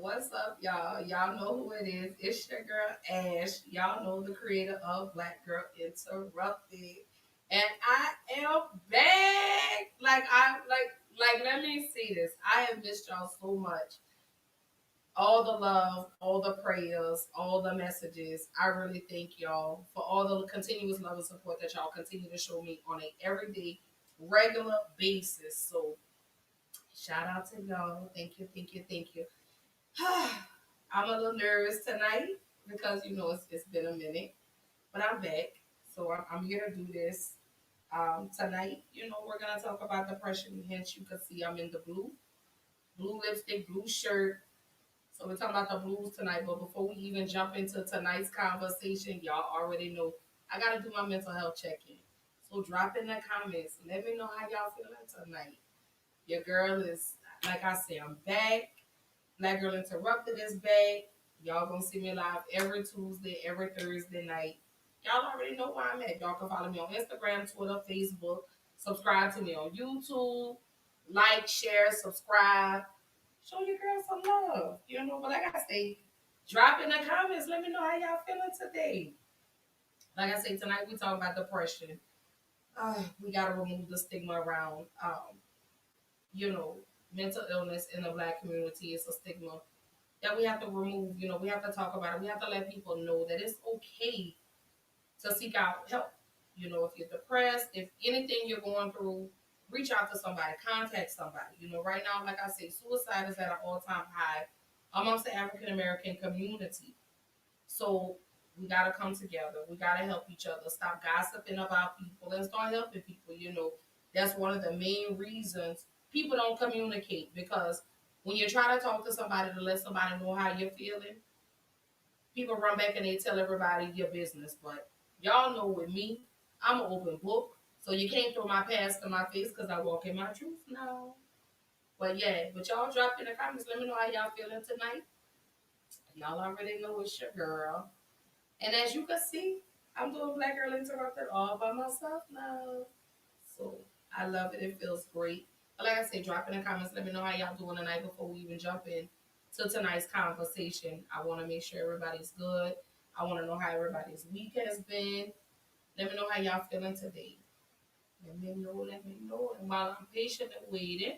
What's up, y'all? Y'all know who it is. It's your girl Ash. Y'all know the creator of Black Girl Interrupted, and I am back. Let me see this. I have missed y'all so much. All the love, all the prayers, all the messages. I really thank y'all for all the continuous love and support that y'all continue to show me on a everyday, regular basis. So shout out to y'all. Thank you, thank you, thank you. I'm a little nervous tonight because it's been a minute, but I'm back. So I'm here to do this tonight. We're gonna talk about depression. Hence, you can see I'm in the blue lipstick, blue shirt. So we're talking about the blues tonight. But before we even jump into tonight's conversation, y'all already know I gotta do my mental health check-in. So drop in the comments. Let me know how y'all feeling tonight. Your girl is, like I said, I'm back. Black Girl Interrupted is back. Y'all gonna see me live every Tuesday, every Thursday night. Y'all already know where I'm at. Y'all can follow me on Instagram, Twitter, Facebook. Subscribe to me on YouTube. Like, share, subscribe. Show your girl some love. But like I say, drop in the comments. Let me know how y'all feeling today. Like I say, tonight we talk about depression. We gotta remove the stigma around you know, mental illness in the black community is a stigma that we have to remove. We have to talk about it. We have to let people know that it's okay to seek out help. If you're depressed, if anything you're going through, reach out to somebody, contact somebody. Right now, like I say, suicide is at an all-time high amongst the African American community. So we gotta come together. We gotta help each other. Stop gossiping about people and start helping people. That's one of the main reasons people don't communicate, because when you try to talk to somebody to let somebody know how you're feeling, people run back and they tell everybody your business. But y'all know with me, I'm an open book. So you can't throw my past in my face because I walk in my truth now. But yeah, but y'all drop in the comments. Let me know how y'all feeling tonight. Y'all already know it's your girl. And as you can see, I'm doing Black Girl Interrupted all by myself now. So I love it. It feels great. But like I said, drop in the comments. Let me know how y'all doing tonight before we even jump in to tonight's conversation. I want to make sure everybody's good. I want to know how everybody's week has been. Let me know how y'all feeling today. Let me know. Let me know. And while I'm patient and waiting,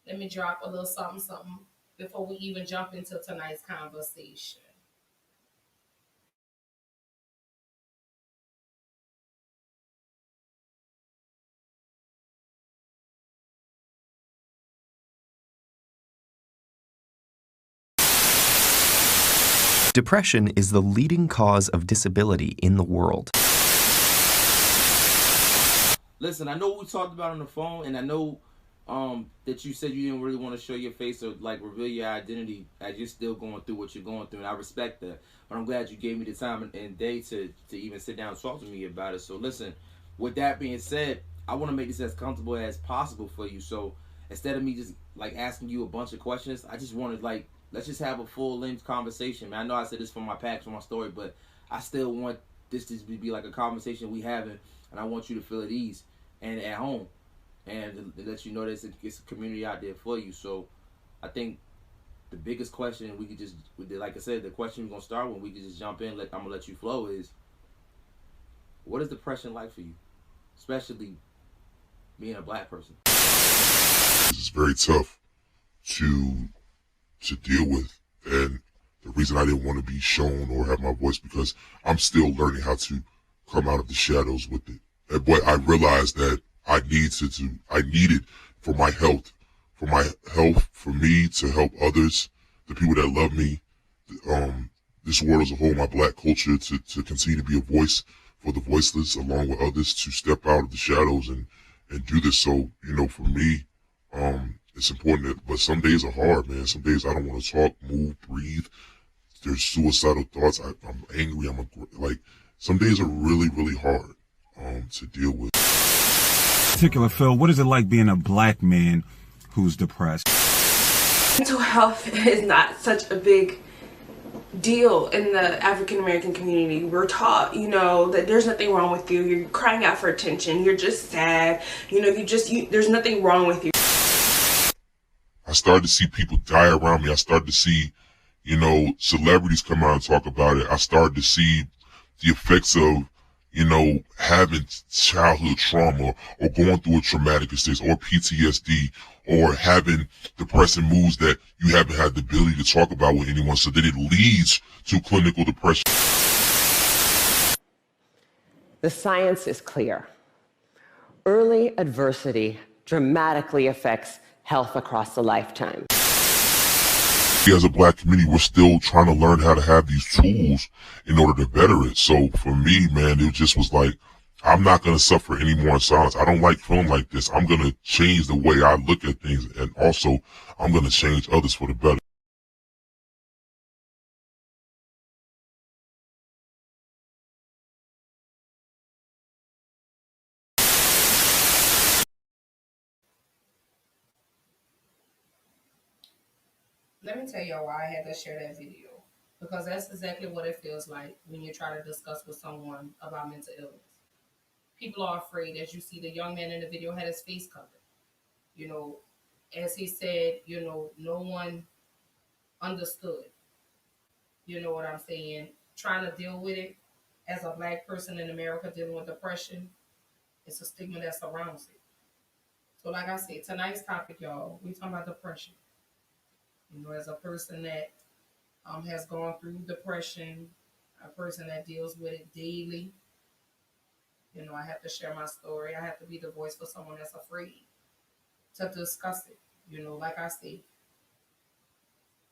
let me drop a little something, something before we even jump into tonight's conversation. Depression is the leading cause of disability in the world. Listen, I know we talked about on the phone, and I know that you said you didn't really want to show your face or like reveal your identity as you're still going through what you're going through, and I respect that. But I'm glad you gave me the time and day to even sit down and talk to me about it. So listen, with that being said, I want to make this as comfortable as possible for you. So instead of me just like asking you a bunch of questions, I just wanted like, let's just have a full length conversation, man. I know I said this for my packs, for my story, but I still want this to be like a conversation we having, and I want you to feel at ease and at home, and to let you know that it's a community out there for you. So I think the biggest question we could just, like I said, the question we're going to start with, we could just jump in, I'm going to let you flow, is what is depression like for you? Especially being a black person. It's very tough to deal with, and the reason I didn't want to be shown or have my voice, because I'm still learning how to come out of the shadows with it. But I realized that I needed for my health, for me to help others, the people that love me, this world as a whole, my black culture, to continue to be a voice for the voiceless, along with others, to step out of the shadows and do this. So, for me, it's important but some days are hard, man. Some days I don't want to talk, move, breathe. There's suicidal thoughts. I'm angry. Some days are really, really hard, to deal with. Particular, Phil, what is it like being a black man who's depressed? Mental health is not such a big deal in the African American community. We're taught, that there's nothing wrong with you. You're crying out for attention. You're just sad. There's nothing wrong with you. I I started to see people die around me. I started to see, you know, celebrities come out and talk about it. I started to see the effects of, you know, having childhood trauma or going through a traumatic experience or PTSD or having depressing moods that you haven't had the ability to talk about with anyone. So that it leads to clinical depression. The science is clear. Early adversity dramatically affects health across the lifetime. As a black community, we're still trying to learn how to have these tools in order to better it. So for me, man, it just was like, I'm not going to suffer any more in silence. I don't like feeling like this. I'm going to change the way I look at things. And also, I'm going to change others for the better. Let me tell y'all why I had to share that video. Because that's exactly what it feels like when you try to discuss with someone about mental illness. People are afraid. As you see, the young man in the video had his face covered. You know, as he said, you know, no one understood. You know what I'm saying? Trying to deal with it as a black person in America dealing with depression, it's a stigma that surrounds it. So like I said, tonight's topic, y'all, we talking about depression. You know, as a person that has gone through depression, a person that deals with it daily, you know, I have to share my story. I have to be the voice for someone that's afraid to discuss it. You know, like I said,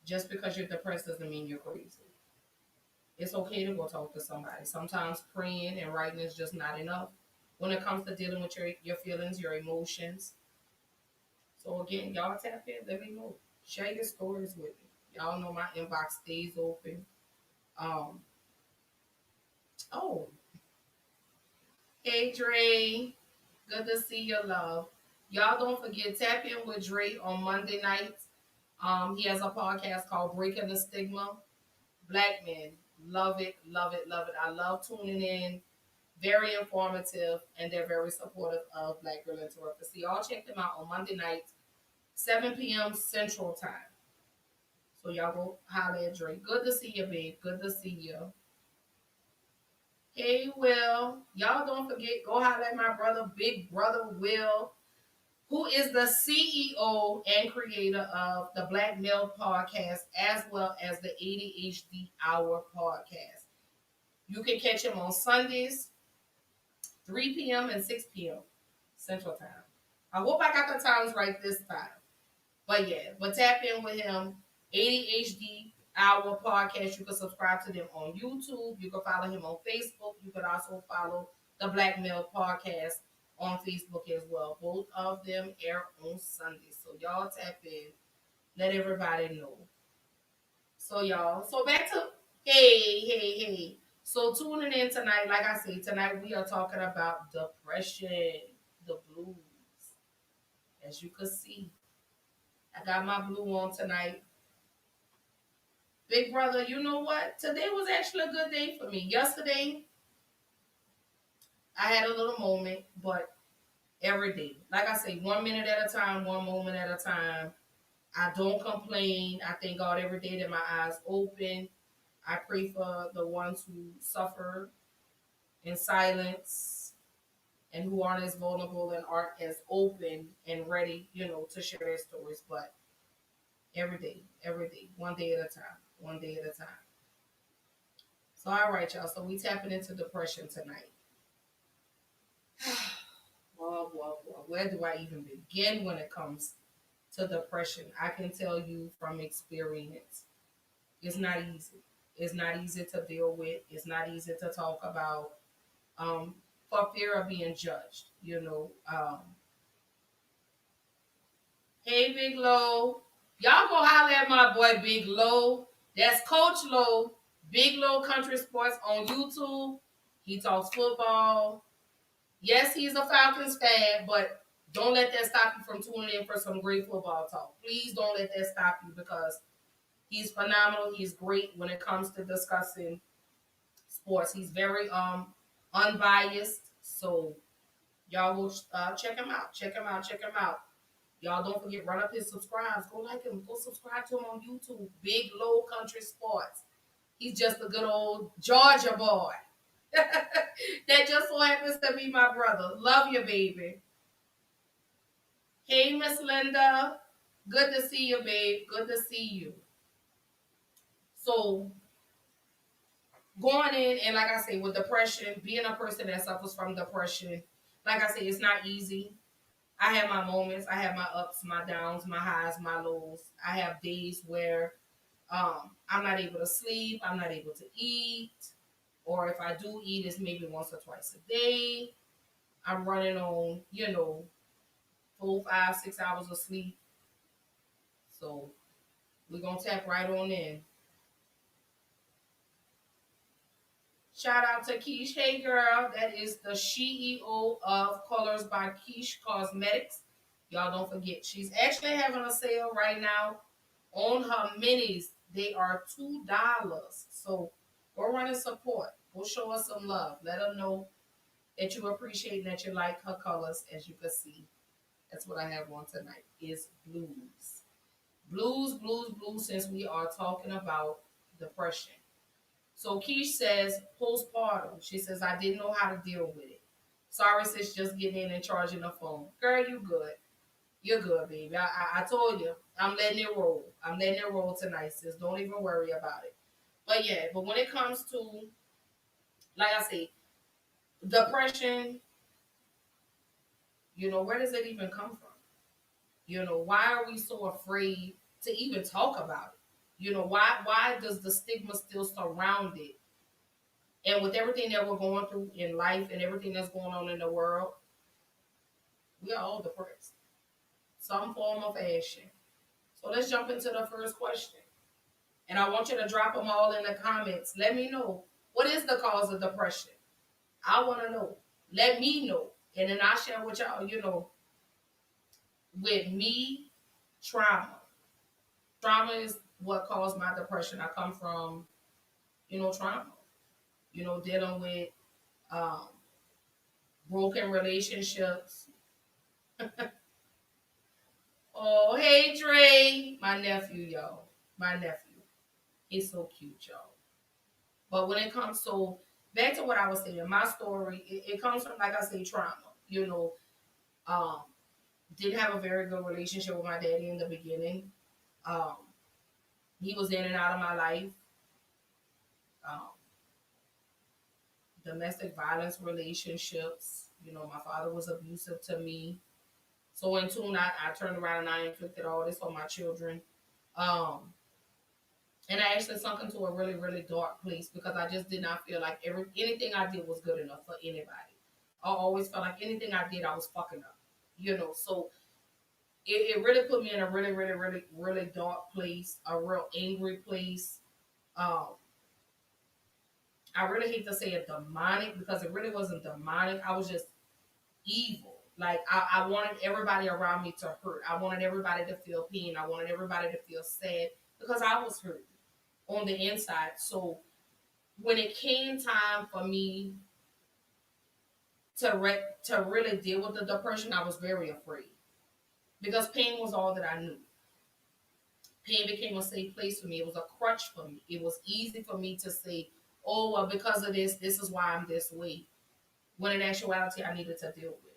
just because you're depressed doesn't mean you're crazy. It's okay to go talk to somebody. Sometimes praying and writing is just not enough when it comes to dealing with your feelings, your emotions. So again, y'all tap in, let me know. Share your stories with me. Y'all know my inbox stays open. Oh, hey Dre, good to see your love. Y'all don't forget, tap in with Dre on Monday nights. He has a podcast called Breaking the Stigma. Black men, love it, love it, love it. I love tuning in. Very informative, and they're very supportive of Black Girl Interrupted. So y'all check them out on Monday nights, 7 p.m. Central Time. So y'all go holler at Dre. Good to see you, babe. Good to see you. Hey, Will. Y'all don't forget, go holler at my brother, Big Brother Will, who is the CEO and creator of the Black Male Podcast, as well as the ADHD Hour Podcast. You can catch him on Sundays, 3 p.m. and 6 p.m. Central Time. I hope I got the times right this time. But yeah, but tap in with him. ADHD Hour Podcast. You can subscribe to them on YouTube. You can follow him on Facebook. You can also follow the Black Male Podcast on Facebook as well. Both of them air on Sunday. So y'all tap in. Let everybody know. So y'all, so back to hey. So tuning in tonight, like I said, tonight we are talking about depression, the blues. As you can see, I got my blue on tonight. Big brother, you know what? Today was actually a good day for me. Yesterday, I had a little moment, but every day, like I say, 1 minute at a time, one moment at a time. I don't complain. I thank God every day that my eyes open. I pray for the ones who suffer in silence and who aren't as vulnerable and aren't as open and ready, you know, to share their stories. But every day, 1 day at a time, 1 day at a time. So, all right, y'all. So we tapping into depression tonight. Well, where do I even begin when it comes to depression? I can tell you from experience, it's not easy. It's not easy to deal with. It's not easy to talk about for fear of being judged, you know. Hey, Big Low. Y'all go holler at my boy, Big Low. That's Coach Low, Big Low Country Sports on YouTube. He talks football. Yes, he's a Falcons fan, but don't let that stop you from tuning in for some great football talk. Please don't let that stop you because he's phenomenal. He's great when it comes to discussing sports. He's very unbiased. So y'all go check him out. Check him out. Y'all don't forget, run up his subscribes. Go like him. Go subscribe to him on YouTube. Big Low Country Sports. He's just a good old Georgia boy. That just so happens to be my brother. Love you, baby. Hey, Miss Linda. Good to see you, babe. Good to see you. So, going in, and like I say, with depression, being a person that suffers from depression, like I say, it's not easy. I have my moments. I have my ups, my downs, my highs, my lows. I have days where I'm not able to sleep. I'm not able to eat. Or if I do eat, it's maybe once or twice a day. I'm running on, 4, 5, 6 hours of sleep. So we're going to tap right on in. Shout out to Keish. Hey, girl. That is the CEO of Colors by Keish Cosmetics. Y'all don't forget, she's actually having a sale right now on her minis. They are $2. So go run and support. Go show us some love. Let her know that you appreciate and that you like her colors. As you can see, that's what I have on tonight is blues. Blues, blues, blues, since we are talking about depression. So Keish says, postpartum. She says, I didn't know how to deal with it. Sorry, sis, just getting in and charging the phone. Girl, you good. You're good, baby. I told you, I'm letting it roll. I'm letting it roll tonight, sis. Don't even worry about it. But yeah, but when it comes to, like I say, depression, where does it even come from? Why are we so afraid to even talk about it? Why does the stigma still surround it? And with everything that we're going through in life and everything that's going on in the world, we are all depressed. Some form of fashion. So let's jump into the first question. And I want you to drop them all in the comments. Let me know, what is the cause of depression? I want to know. Let me know. And then I'll share with y'all, with me, trauma. Trauma is what caused my depression. I come from, trauma. Dealing with broken relationships. Oh, hey, Dre. My nephew, y'all. My nephew. He's so cute, y'all. But when it comes to, back to what I was saying, my story, it comes from, like I say, trauma. Didn't have a very good relationship with my daddy in the beginning. He was in and out of my life. Domestic violence relationships. My father was abusive to me. So in tune, I turned around and I inflicted all this on my children. And I actually sunk into a really, really dark place because I just did not feel like anything I did was good enough for anybody. I always felt like anything I did, I was fucking up. So it really put me in a really, really, really, really dark place, a real angry place. I really hate to say it demonic because it really wasn't demonic. I was just evil. Like I wanted everybody around me to hurt. I wanted everybody to feel pain. I wanted everybody to feel sad because I was hurt on the inside. So when it came time for me to really deal with the depression, I was very afraid because pain was all that I knew. Pain became a safe place for me. It was a crutch for me. It was easy for me to say, oh, well, because of this is why I'm this way. When in actuality, I needed to deal with it.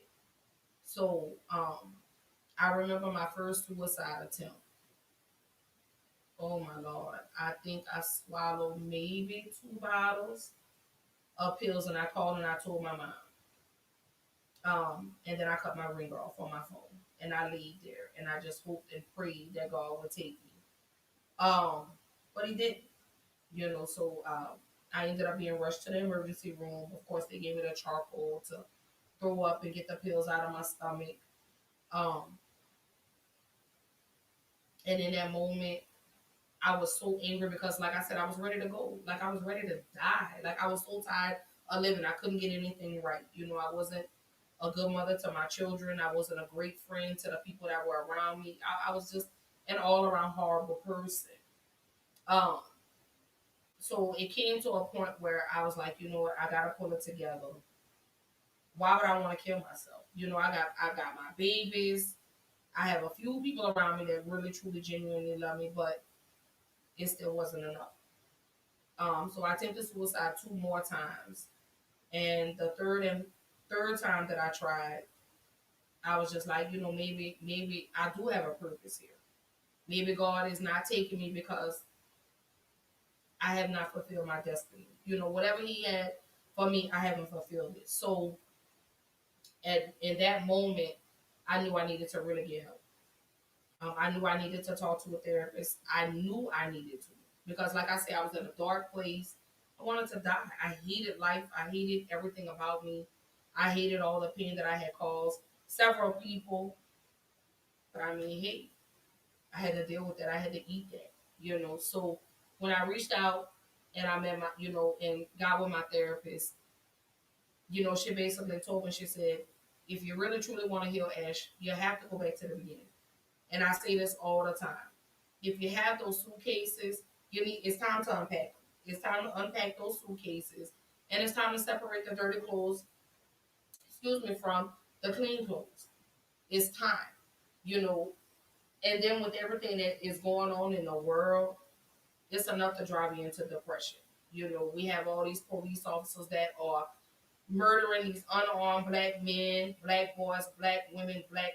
So I remember my first suicide attempt. Oh, my Lord. I think I swallowed maybe 2 bottles of pills, and I called and I told my mom. And then I cut my ringer off on my phone. And I laid there, and I just hoped and prayed that God would take me. But he didn't. So I ended up being rushed to the emergency room. Of course, they gave me the charcoal to throw up and get the pills out of my stomach. And in that moment, I was so angry because, like I said, I was ready to go. Like, I was ready to die. Like, I was so tired of living. I couldn't get anything right. I wasn't a good mother to my children. I wasn't a great friend to the people that were around me. I was just an all-around horrible person. So it came to a point where I was like, you know what, I gotta pull it together. Why would I want to kill myself? I got my babies. I have a few people around me that really, truly, genuinely love me, but it still wasn't enough. So I attempted suicide 2 more times, and the third time that I tried, I was just like, maybe I do have a purpose here. Maybe God is not taking me because I have not fulfilled my destiny. Whatever He had for me, I haven't fulfilled it. So, in that moment, I knew I needed to really get help. I knew I needed to talk to a therapist. I knew I needed to because, like I said, I was in a dark place. I wanted to die. I hated life. I hated everything about me. I hated all the pain that I had caused several people. But I mean, hey, I had to deal with that. I had to eat that. So when I reached out and I met and got with my therapist, she basically told me, she said, if you really truly want to heal, Ash, you have to go back to the beginning. And I say this all the time. If you have those suitcases, it's time to unpack them. It's time to unpack those suitcases. And it's time to separate the dirty clothes, from the clean clothes. It's time, you know. And then with everything that is going on in the world, it's enough to drive you into depression. We have all these police officers that are murdering these unarmed black men, black boys, black women, black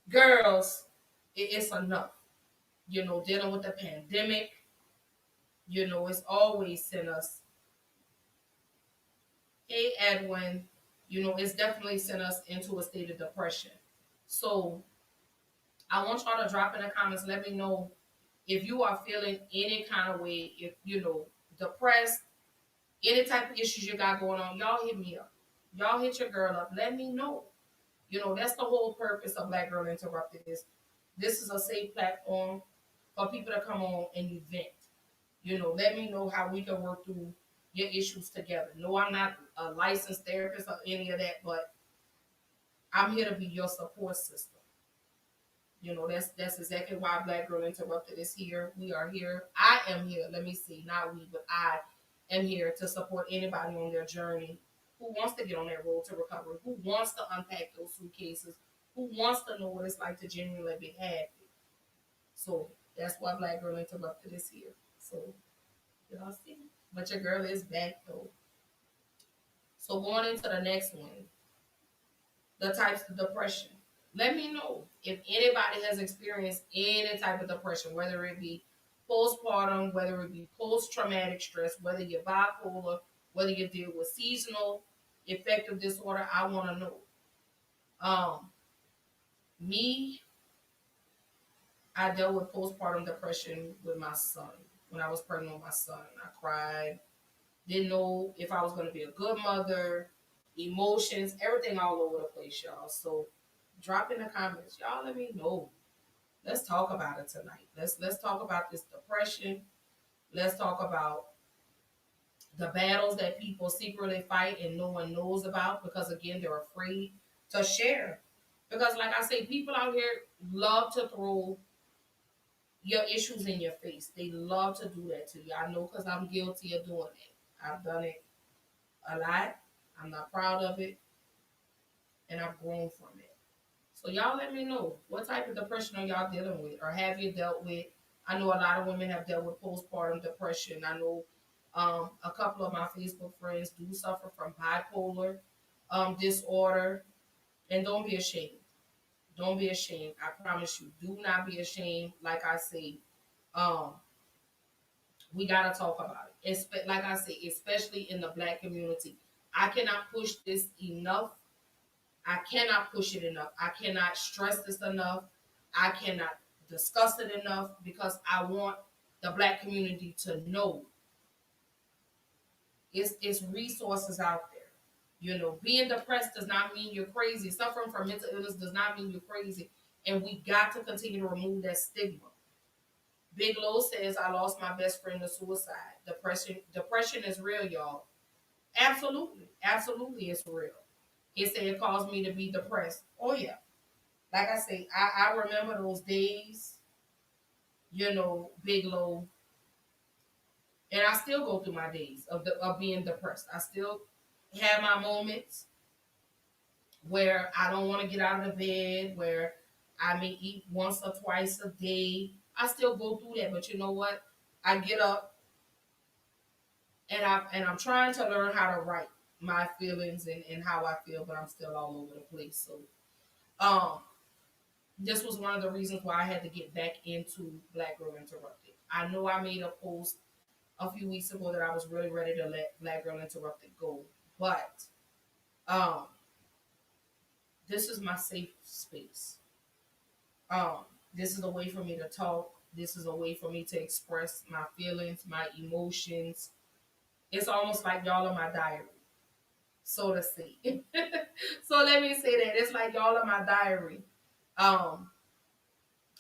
girls. It's enough. Dealing with the pandemic, it's always sent us. Hey, Edwin, it's definitely sent us into a state of depression. So I want y'all to drop in the comments. Let me know if you are feeling any kind of way, if depressed, any type of issues you got going on. Y'all hit me up. Y'all hit your girl up. Let me know. That's the whole purpose of Black Girl Interrupted. This is a safe platform for people to come on and vent. Let me know how we can work through your issues together. No, I'm not a licensed therapist or any of that, but I'm here to be your support system. That's exactly why Black Girl Interrupted is here. We are here. I am here. Let me see, not we, but I am here to support anybody on their journey who wants to get on that road to recovery, who wants to unpack those suitcases, who wants to know what it's like to genuinely be happy. So that's why Black Girl Interrupted is here. So y'all see, but your girl is back though. So going into the next one, the types of depression. Let me know if anybody has experienced any type of depression, whether it be postpartum, whether it be post-traumatic stress, whether you're bipolar, whether you deal with seasonal affective disorder. I want to know. Me, I dealt with postpartum depression with my son. When I was pregnant with my son, I cried. Didn't know if I was going to be a good mother. Emotions, everything all over the place, y'all. So drop in the comments. Y'all let me know. Let's talk about it tonight. Let's talk about this depression. Let's talk about the battles that people secretly fight and no one knows about because, again, they're afraid to share. Because, like I say, people out here love to throw your issues in your face. They love to do that to you. I know because I'm guilty of doing it. I've done it a lot. I'm not proud of it. And I've grown from it. So y'all let me know, what type of depression are y'all dealing with, or have you dealt with? I know a lot of women have dealt with postpartum depression. I know a couple of my Facebook friends do suffer from bipolar disorder. And don't be ashamed. Don't be ashamed. I promise you, do not be ashamed. Like I say, we gotta talk about it. Like I say, especially in the Black community. I cannot push this enough. I cannot push it enough. I cannot stress this enough. I cannot discuss it enough because I want the Black community to know it's resources out there. Being depressed does not mean you're crazy. Suffering from mental illness does not mean you're crazy. And we got to continue to remove that stigma. Big Lo says, I lost my best friend to suicide. Depression is real, y'all. Absolutely. Absolutely, it's real. He said it caused me to be depressed. Oh, yeah. Like I say, I remember those days, Big Lo. And I still go through my days of being depressed. I still have my moments. where I don't want to get out of the bed, where I may eat once or twice a day. I still go through that, but you know what? I get up and I'm trying to learn how to write my feelings and how I feel, but I'm still all over the place. So um this was one of the reasons why I had to get back into Black Girl Interrupted. I know I made a post a few weeks ago that I was really ready to let Black Girl Interrupted go, but um, this is my safe space. This is a way for me to talk. This is a way for me to express my feelings, my emotions. It's almost like y'all are my diary, so to say. So let me say that it's like y'all are my diary. Um,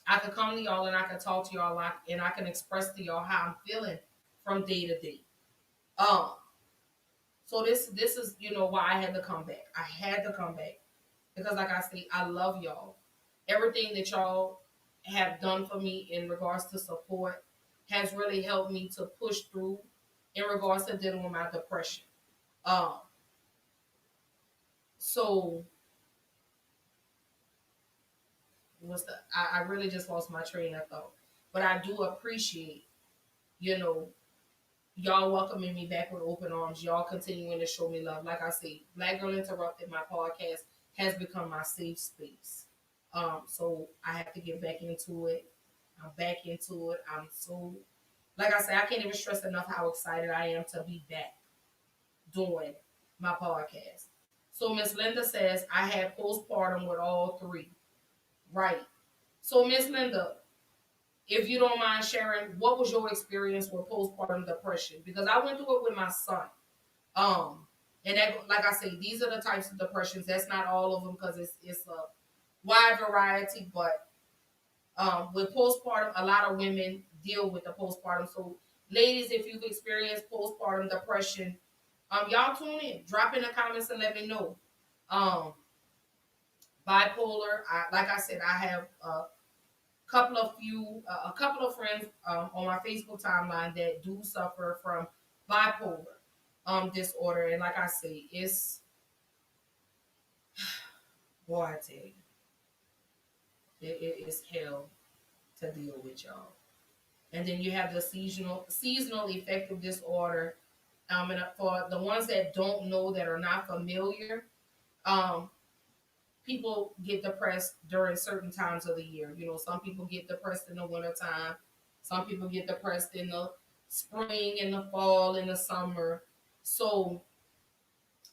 I could come to y'all and I could talk to y'all and I can express to y'all how I'm feeling from day to day. Um, so this is why I had to come back. I had to come back because like I say, I love y'all. Everything that y'all have done for me in regards to support has really helped me to push through in regards to dealing with my depression. Um, so I really just lost my train of thought, but I do appreciate you know y'all welcoming me back with open arms. Y'all continuing to show me love. Like I say, Black Girl Interrupted, my podcast, has become my safe space. So I have to get back into it. I'm back into it. I'm so, like I said, I can't even stress enough how excited I am to be back doing my podcast. So Miss Linda says I had postpartum with all three. Right. So Miss Linda, if you don't mind sharing, what was your experience with postpartum depression? Because I went through it with my son. And that, like I say, these are the types of depressions. That's not all of them because it's a wide variety. But with postpartum, a lot of women deal with the postpartum. So, ladies, if you've experienced postpartum depression, y'all tune in, drop in the comments and let me know. Um, Bipolar, like I said, I have a couple of friends on my Facebook timeline that do suffer from bipolar disorder, and like I say, it's boy, I tell you, it's hell to deal with, y'all. And then you have the seasonal affective disorder. And for the ones that don't know, that are not familiar, um, people get depressed during certain times of the year. Some people get depressed in the wintertime. Some people get depressed in the spring, in the fall, in the summer. So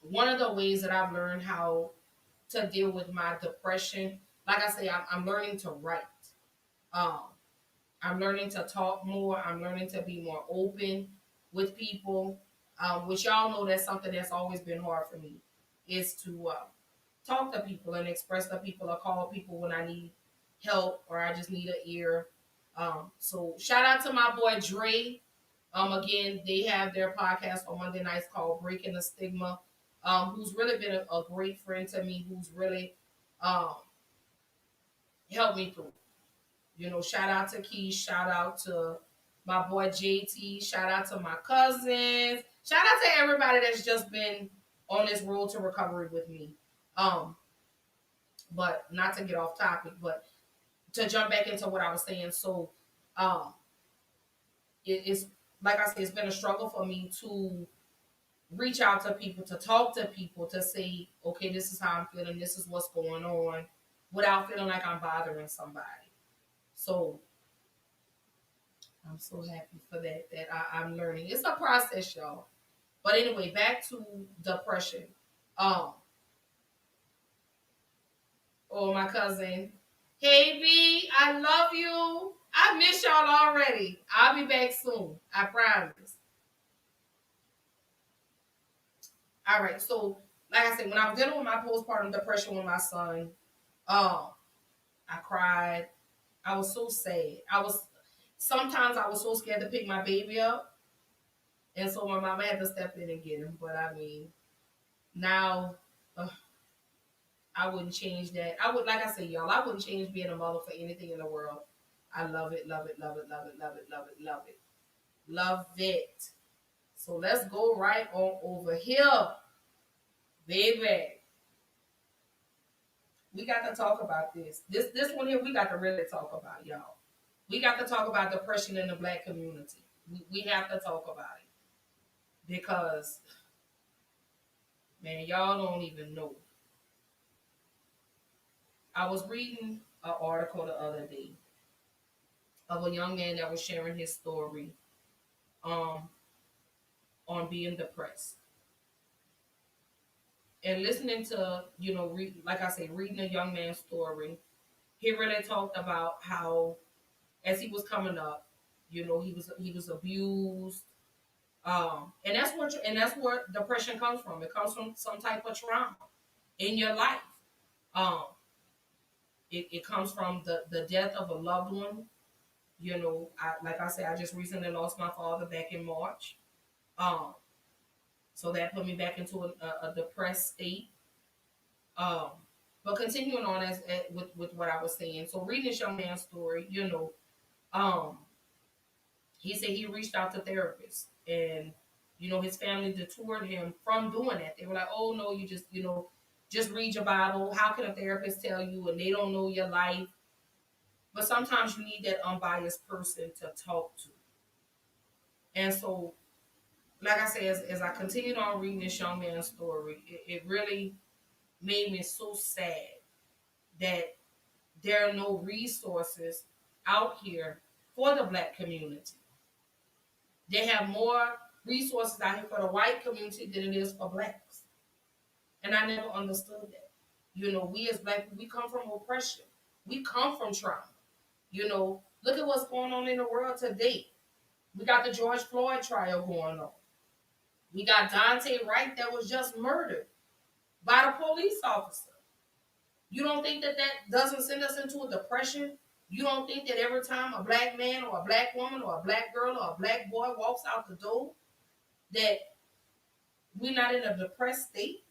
one of the ways that I've learned how to deal with my depression, like I say, I'm learning to write. Um, I'm learning to talk more. I'm learning to be more open with people, which y'all know that's something that's always been hard for me, is to talk to people and express to people or call people when I need help or I just need an ear. So shout out to my boy Dre. Again, they have their podcast on Monday nights called Breaking the Stigma. Who's really been a great friend to me, who's really um, helped me through. Shout out to Keys, shout out to my boy JT, shout out to my cousins, shout out to everybody that's just been on this road to recovery with me. But not to get off topic, but to jump back into what I was saying. So, it's like I said, it's been a struggle for me to reach out to people, to talk to people, to say, okay, this is how I'm feeling, this is what's going on, without feeling like I'm bothering somebody. So I'm so happy for that I'm learning. It's a process, y'all. But anyway, back to depression. Oh, my cousin. Hey, B, I love you. I miss y'all already. I'll be back soon. I promise. All right. So, like I said, when I was dealing with my postpartum depression with my son, I cried. I was so sad. Sometimes I was so scared to pick my baby up. And so my mama had to step in and get him. But I mean, now I wouldn't change that. Like I said, y'all, I wouldn't change being a mother for anything in the world. I love it, love it, love it, love it, love it, love it, love it. Love it. So let's go right on over here, baby. We got to talk about this. This one here, we got to really talk about, y'all. We got to talk about depression in the Black community. We have to talk about it because, man, y'all don't even know. I was reading an article the other day of a young man that was sharing his story on being depressed. And listening to, like I say, reading a young man's story, he really talked about how, as he was coming up, he was abused, and that's where depression comes from. It comes from some type of trauma in your life. It comes from the death of a loved one. Like I said, I just recently lost my father back in March. So that put me back into a depressed state. But continuing on with what I was saying. So reading this young man's story, he said he reached out to therapists, and his family detoured him from doing that. They were like, "Oh no, you just read your Bible. How can a therapist tell you, and they don't know your life?" But sometimes you need that unbiased person to talk to. And so, like I said, as I continued on reading this young man's story, it really made me so sad that there are no resources out here for the Black community. They have more resources out here for the white community than it is for Blacks. And I never understood that. We as Black people, we come from oppression. We come from trauma. Look at what's going on in the world today. We got the George Floyd trial going on. We got Dante Wright that was just murdered by the police officer. You don't think that doesn't send us into a depression? You don't think that every time a Black man or a Black woman or a Black girl or a Black boy walks out the door that we're not in a depressed state?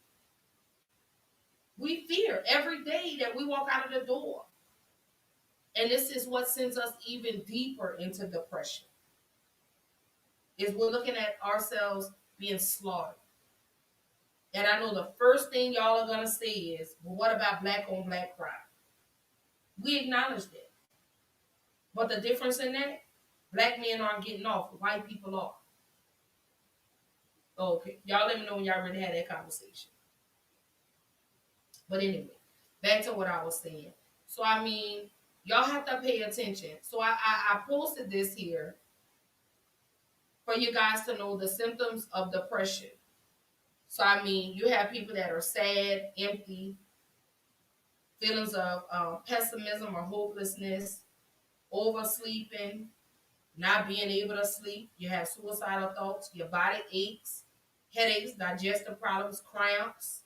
We fear every day that we walk out of the door. And this is what sends us even deeper into depression. Is we're looking at ourselves being slaughtered. And I know the first thing y'all are going to say is, well, what about Black on Black crime? We acknowledge that. But the difference in that, Black men aren't getting off, white people are. Okay, y'all let me know when y'all already had that conversation. But anyway, back to what I was saying. So, y'all have to pay attention. So I posted this here for you guys to know the symptoms of depression. So, you have people that are sad, empty, feelings of pessimism or hopelessness, oversleeping, not being able to sleep. You have suicidal thoughts, your body aches, headaches, digestive problems, cramps,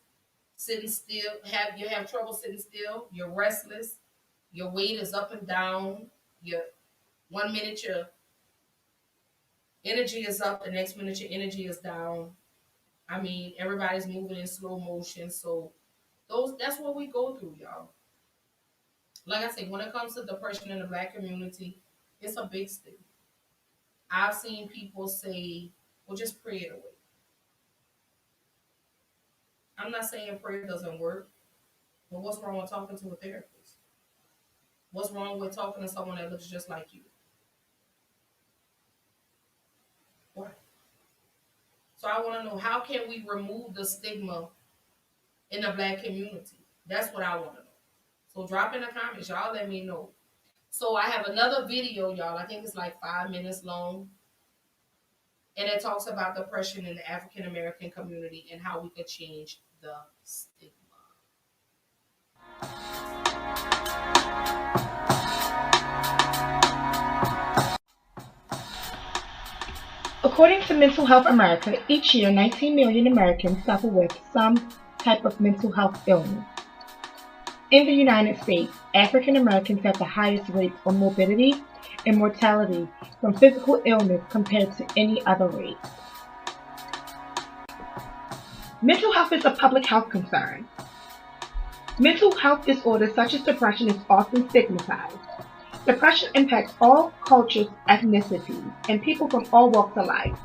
sitting still. You have trouble sitting still. You're restless. Your weight is up and down. 1 minute your energy is up, the next minute your energy is down. Everybody's moving in slow motion. So that's what we go through, y'all. Like I said, when it comes to depression in the Black community, it's a big thing. I've seen people say, well, just pray it away. I'm not saying prayer doesn't work, but what's wrong with talking to a therapist? What's wrong with talking to someone that looks just like you? What? So I want to know, how can we remove the stigma in the Black community? That's what I want to know. So drop in the comments, y'all, let me know. So I have another video, y'all. I think it's like 5 minutes long. And it talks about depression in the African American community and how we could change the stigma. According to Mental Health America, each year 19 million Americans suffer with some type of mental health illness. In the United States, African Americans have the highest rates of morbidity and mortality from physical illness compared to any other race. Mental health is a public health concern. Mental health disorders such as depression is often stigmatized. Depression impacts all cultures, ethnicities, and people from all walks of life.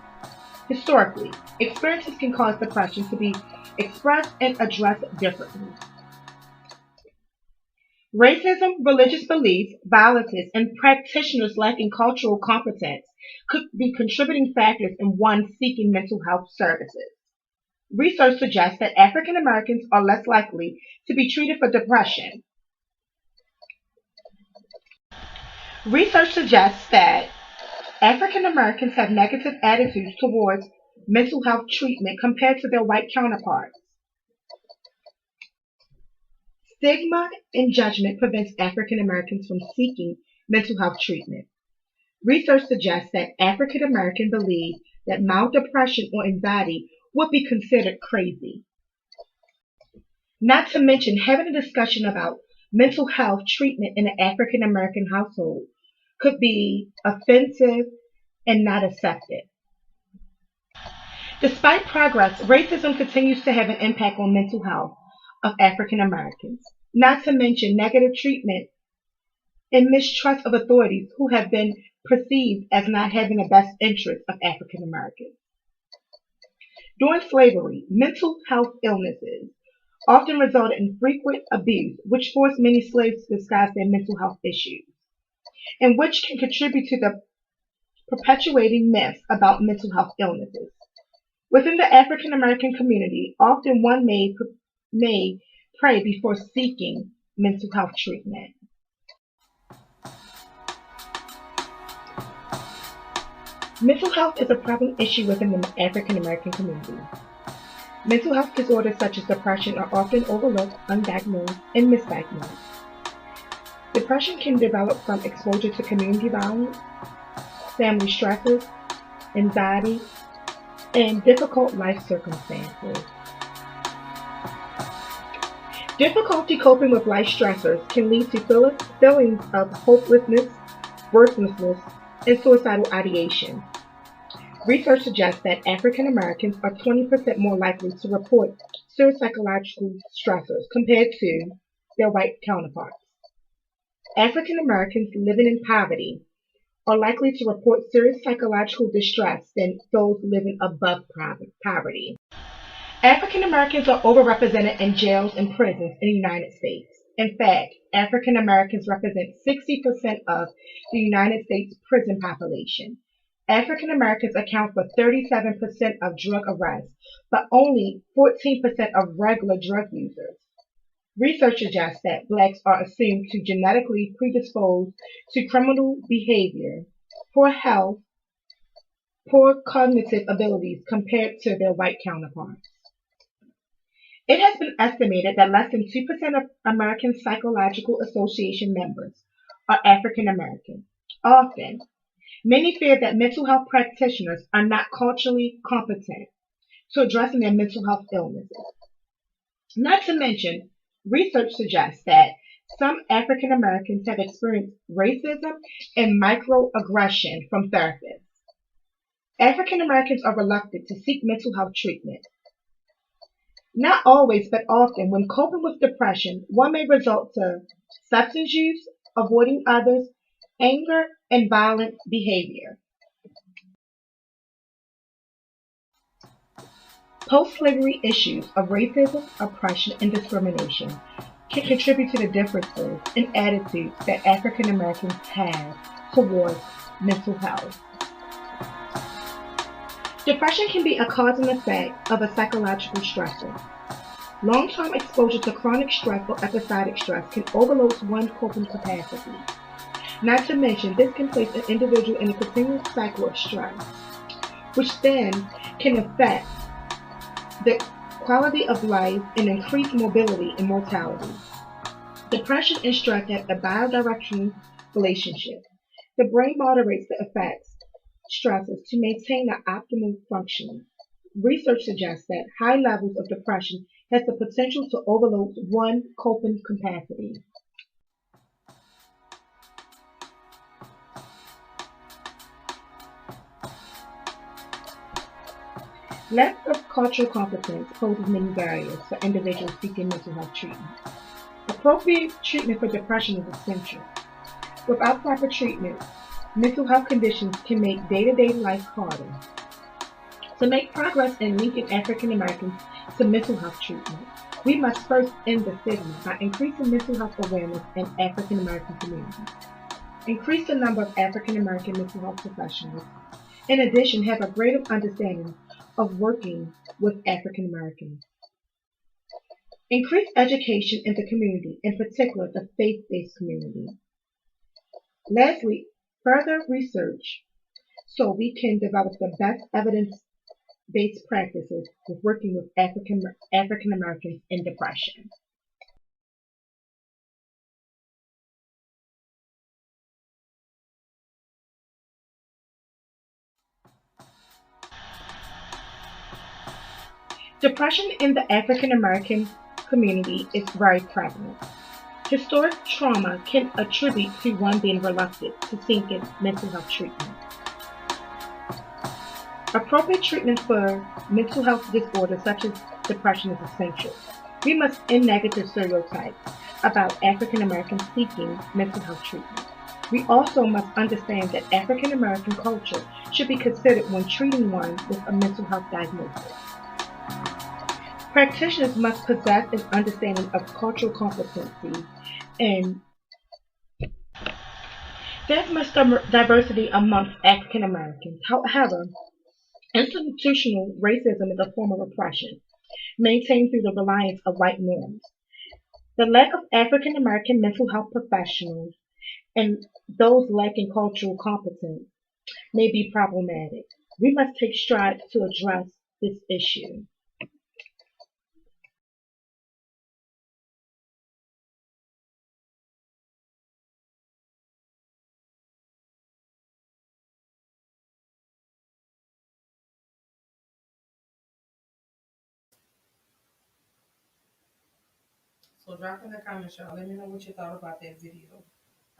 Historically, experiences can cause depression to be expressed and addressed differently. Racism, religious beliefs, violences, and practitioners lacking cultural competence could be contributing factors in one seeking mental health services. Research suggests that African Americans are less likely to be treated for depression. Research suggests that African Americans have negative attitudes towards mental health treatment compared to their white counterparts. Stigma and judgment prevents African Americans from seeking mental health treatment. Research suggests that African Americans believe that mild depression or anxiety would be considered crazy. Not to mention, having a discussion about mental health treatment in an African American household could be offensive and not accepted. Despite progress, racism continues to have an impact on mental health of African Americans, not to mention negative treatment and mistrust of authorities who have been perceived as not having the best interest of African Americans. During slavery, mental health illnesses often resulted in frequent abuse, which forced many slaves to disguise their mental health issues, and which can contribute to the perpetuating myths about mental health illnesses. Within the African American community, often one may pray before seeking mental health treatment. Mental health is a prevalent issue within the African American community. Mental health disorders such as depression are often overlooked, undiagnosed, and misdiagnosed. Depression can develop from exposure to community violence, family stresses, anxiety, and difficult life circumstances. Difficulty coping with life stressors can lead to feelings of hopelessness, worthlessness, and suicidal ideation. Research suggests that African Americans are 20% more likely to report serious psychological stressors compared to their white counterparts. African Americans living in poverty are likely to report serious psychological distress than those living above poverty. African Americans are overrepresented in jails and prisons in the United States. In fact, African Americans represent 60% of the United States prison population. African Americans account for 37% of drug arrests, but only 14% of regular drug users. Research suggests that blacks are assumed to genetically predispose to criminal behavior, poor health, poor cognitive abilities compared to their white counterparts. It has been estimated that less than 2% of American Psychological Association members are African American. Often, many fear that mental health practitioners are not culturally competent to addressing their mental health illnesses. Not to mention, research suggests that some African Americans have experienced racism and microaggression from therapists. African Americans are reluctant to seek mental health treatment. Not always, but often, when coping with depression, one may resort to substance use, avoiding others, anger, and violent behavior. Post-slavery issues of racism, oppression, and discrimination can contribute to the differences in attitudes that African Americans have towards mental health. Depression can be a cause and effect of a psychological stressor. Long-term exposure to chronic stress or episodic stress can overload one's coping capacity. Not to mention, this can place an individual in a continuous cycle of stress, which then can affect the quality of life and increase mobility and mortality. Depression and stress have a bidirectional relationship. The brain moderates the effects stresses to maintain an optimal functioning. Research suggests that high levels of depression has the potential to overload one's coping capacity. Lack of cultural competence poses many barriers for individuals seeking mental health treatment. Appropriate treatment for depression is essential. Without proper treatment, mental health conditions can make day-to-day life harder. To make progress in linking African Americans to mental health treatment, We must first end the stigma by increasing mental health awareness in African American communities. Increase the number of African American mental health professionals. In addition, have a greater understanding of working with African Americans. Increase education in the community, in particular the faith-based community. Lastly, further research so we can develop the best evidence-based practices with working with African Americans in depression. Depression in the African American community is very prevalent. Historic trauma can attribute to one being reluctant to seek mental health treatment. Appropriate treatment for mental health disorders such as depression is essential. We must end negative stereotypes about African Americans seeking mental health treatment. We also must understand that African American culture should be considered when treating one with a mental health diagnosis. Practitioners must possess an understanding of cultural competency, and there's much diversity amongst African Americans. However, institutional racism is a form of oppression, maintained through the reliance of white norms. The lack of African American mental health professionals and those lacking cultural competence may be problematic. We must take strides to address this issue. So drop in the comments, y'all. Let me know what you thought about that video.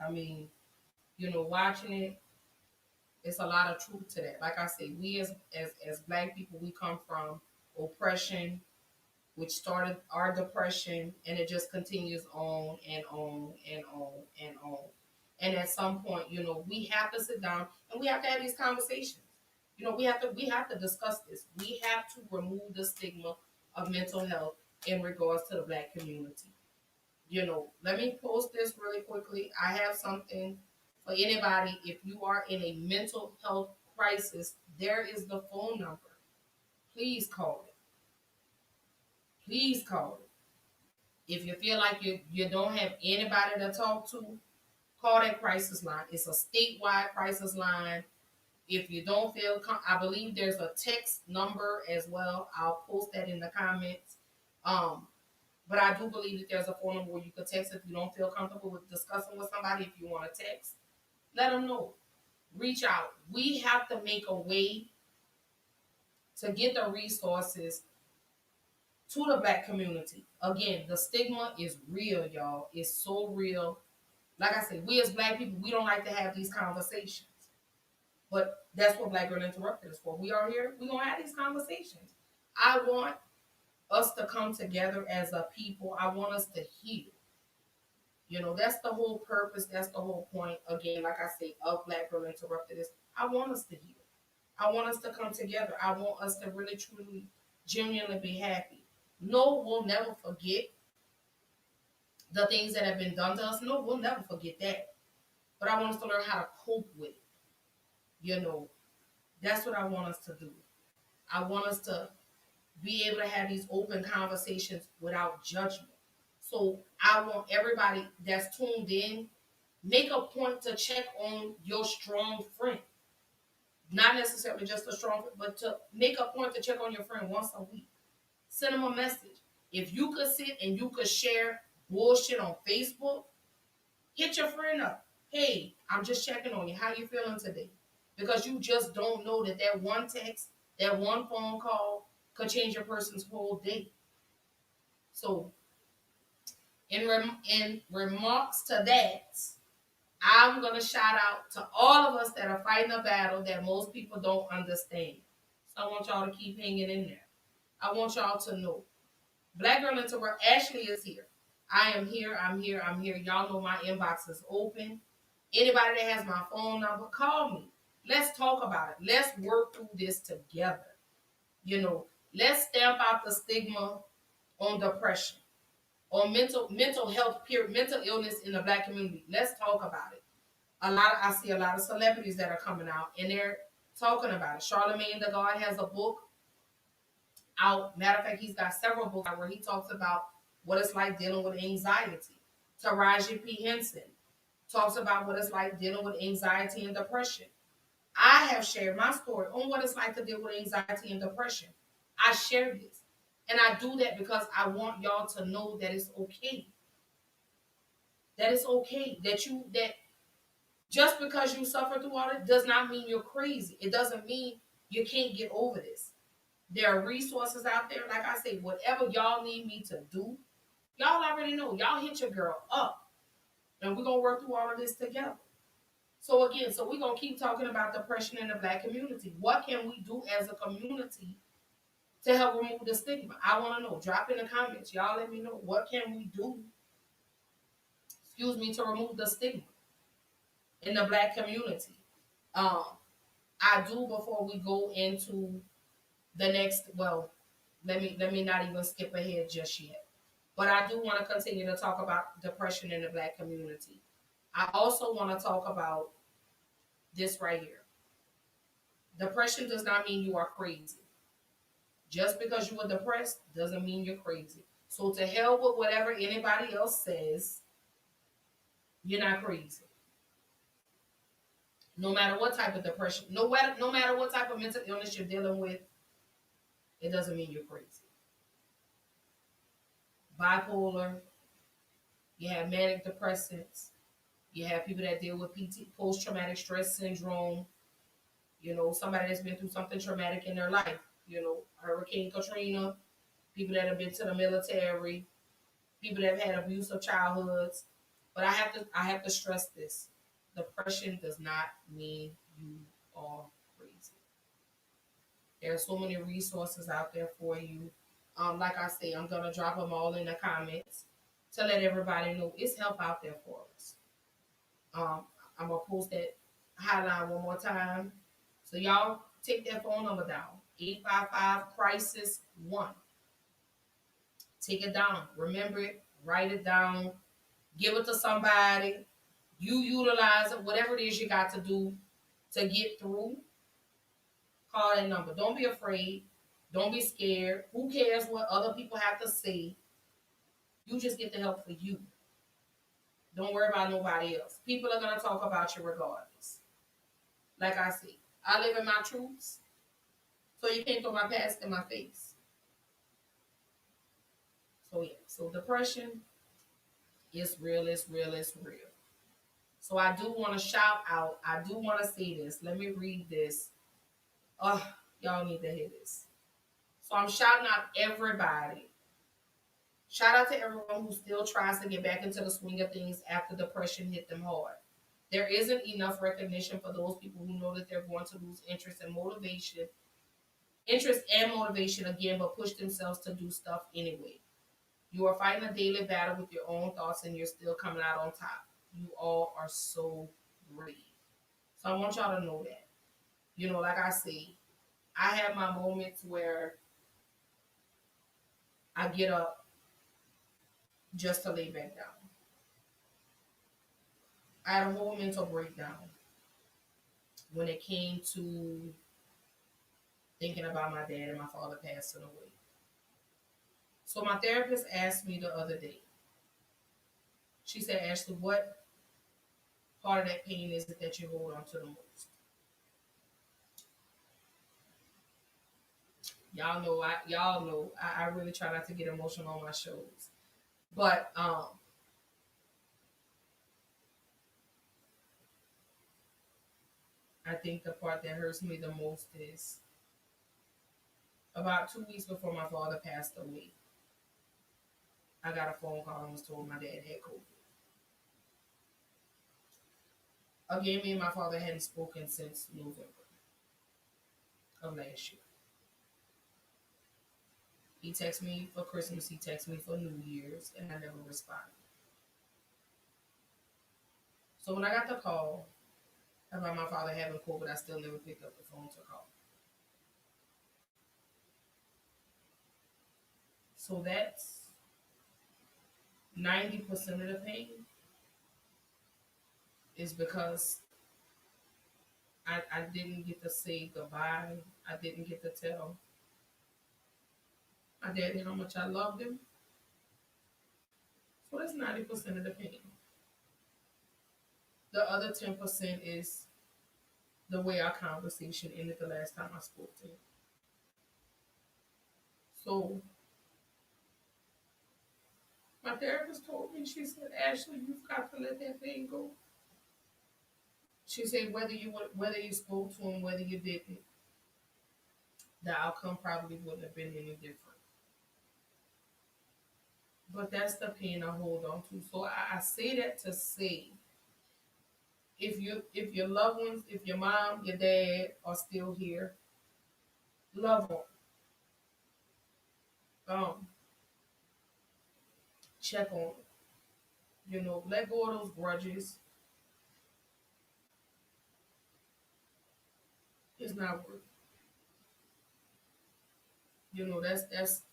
I mean, watching it, it's a lot of truth to that. Like I said, we as black people, we come from oppression, which started our depression, and it just continues on and on and on and on. And at some point, we have to sit down and we have to have these conversations. We have to discuss this. We have to remove the stigma of mental health in regards to the black community. Let me post this really quickly. I have something for anybody. If you are in a mental health crisis, there is the phone number. Please call it. Please call it. If you feel like you don't have anybody to talk to, call that crisis line. It's a statewide crisis line. If you don't feel, I believe there's a text number as well. I'll post that in the comments. But I do believe that there's a phone number where you can text if you don't feel comfortable with discussing with somebody. If you want to text, let them know. Reach out. We have to make a way to get the resources to the black community. Again, the stigma is real, y'all. It's so real. Like I said, we as black people, we don't like to have these conversations. But that's what Black Girl Interrupted is for. We are here. We're going to have these conversations. I want us to come together as a people. I want us to heal. That's the whole purpose. That's the whole point. Again, like I say, of Black Girl Interrupted is I want us to heal. I want us to come together. I want us to really, truly, genuinely be happy. No, we'll never forget the things that have been done to us. No, we'll never forget that. But I want us to learn how to cope with it. That's what I want us to do. I want us to be able to have these open conversations without judgment. So I want everybody that's tuned in, make a point to check on your strong friend. Not necessarily just a strong friend, but to make a point to check on your friend once a week. Send them a message. If you could sit and you could share bullshit on Facebook, hit your friend up. Hey, I'm just checking on you. How you feeling today? Because you just don't know that one text, that one phone call could change a person's whole day. So, in remarks to that, I'm going to shout out to all of us that are fighting a battle that most people don't understand. So I want y'all to keep hanging in there. I want y'all to know. Black Girl Interrupt, Ashley is here. I am here. I'm here. I'm here. Y'all know my inbox is open. Anybody that has my phone number, call me. Let's talk about it. Let's work through this together. Let's stamp out the stigma on depression, on mental health, period, mental illness in the Black community. Let's talk about it. I see a lot of celebrities that are coming out and they're talking about it. Charlemagne the God has a book out. Matter of fact, he's got several books out where he talks about what it's like dealing with anxiety. Taraji P. Henson talks about what it's like dealing with anxiety and depression. I have shared my story on what it's like to deal with anxiety and depression. I shared this. And I do that because I want y'all to know that it's okay. That it's okay. That just because you suffer through all it does not mean you're crazy. It doesn't mean you can't get over this. There are resources out there. Like I say, whatever y'all need me to do, y'all already know. Y'all hit your girl up. And we're going to work through all of this together. So again, we're going to keep talking about depression in the Black community. What can we do as a community to help remove the stigma? I want to know. Drop in the comments. Y'all let me know. What can we do, to remove the stigma in the Black community? I do, before we go into the next, well, let me not even skip ahead just yet. But I do want to continue to talk about depression in the Black community. I also want to talk about this right here. Depression does not mean you are crazy. Just because you are depressed doesn't mean you're crazy. So to hell with whatever anybody else says, you're not crazy. No matter what type of depression, no matter what type of mental illness you're dealing with, it doesn't mean you're crazy. Bipolar, you have manic depressants, you have people that deal with post-traumatic stress syndrome, somebody that's been through something traumatic in their life, Hurricane Katrina, people that have been to the military, people that have had abusive childhoods. But I have to stress this. Depression does not mean you are crazy. There are so many resources out there for you. Like I say, I'm going to drop them all in the comments to let everybody know it's help out there for us. I'm going to post that hotline one more time. So y'all take that phone number down. 855-CRISIS-1. Take it down. Remember it. Write it down. Give it to somebody. You utilize it. Whatever it is you got to do to get through, call that number. Don't be afraid. Don't be scared. Who cares what other people have to say? You just get the help for you. Don't worry about nobody else. People are going to talk about you regardless. Like I say, I live in my truths, so you can't throw my past in my face. So yeah, so depression is real, it's real, it's real. So I do want to shout out, I do want to say this. Let me read this. Y'all need to hear this. So I'm shouting out everybody. Shout out to everyone who still tries to get back into the swing of things after depression hit them hard. There isn't enough recognition for those people who know that they're going to lose interest and motivation again, but push themselves to do stuff anyway. You are fighting a daily battle with your own thoughts and you're still coming out on top. You all are so brave. So I want y'all to know that. Like I say, I have my moments where I get up just to lay back down. I had a whole mental breakdown when it came to thinking about my dad and my father passing away. So my therapist asked me the other day, she said, Ashley, what part of that pain is it that you hold on to the most? Y'all know I really try not to get emotional on my shows. But I think the part that hurts me the most is about 2 weeks before my father passed away, I got a phone call and was told my dad had COVID. Again, me and my father hadn't spoken since November of last year. He texted me for Christmas, he texted me for New Year's, and I never responded. So when I got the call about my father having COVID, I still never picked up the phone to call. So that's 90% of the pain is because I didn't get to say goodbye. I didn't get to tell my daddy how much I loved him. So that's 90% of the pain. The other 10% is the way our conversation ended the last time I spoke to him. So my therapist told me, she said, Ashley, you've got to let that thing go. She said whether you spoke to him, whether you didn't, the outcome probably wouldn't have been any different. But that's the pain I hold on to. So I say that to say, if your loved ones, if your mom, your dad are still here, love them. Check on them. You know, let go of those grudges. It's not worth it. You know, that's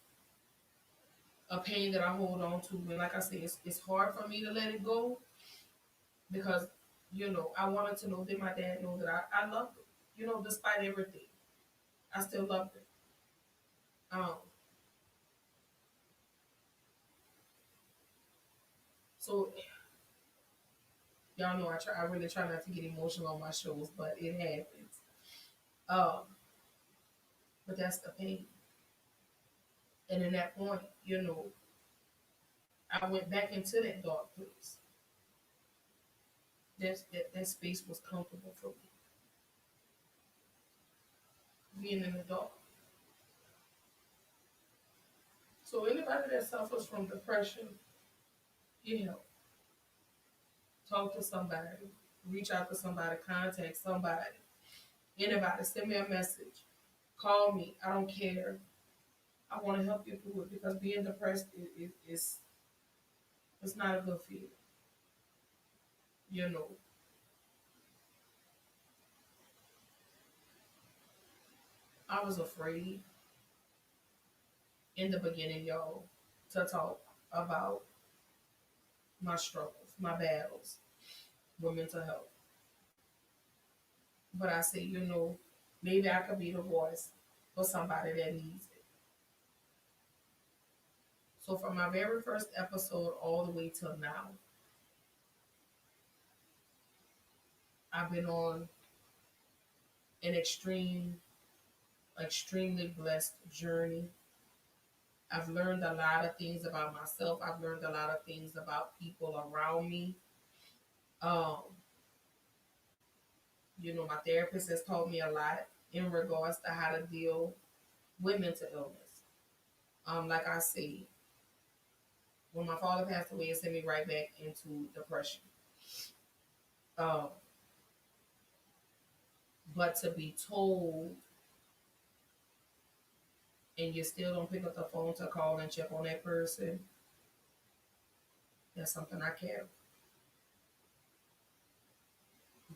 a pain that I hold on to. And like I said, it's hard for me to let it go because, you know, I wanted to know, did my dad know that I loved him? You know, despite everything, I still loved him. So y'all know I really try not to get emotional on my shows, but it happens. But that's the pain. And in that point, you know, I went back into that dark place. That space was comfortable for me. Being in the dark. So anybody that suffers from depression, get help. Talk to somebody. Reach out to somebody. Contact somebody. Anybody. Send me a message. Call me. I don't care. I want to help you through it because being depressed is it's not a good feeling. You know. I was afraid in the beginning, y'all, to talk about my struggles, my battles with mental health. But I say, you know, maybe I could be the voice for somebody that needs it. So from my very first episode all the way till now, I've been on an extremely blessed journey. I've learned a lot of things about myself. I've learned a lot of things about people around me. You know, my therapist has taught me a lot in regards to how to deal with mental illness. Like I say, when my father passed away, it sent me right back into depression. But to be told and you still don't pick up the phone to call and check on that person, that's something I care.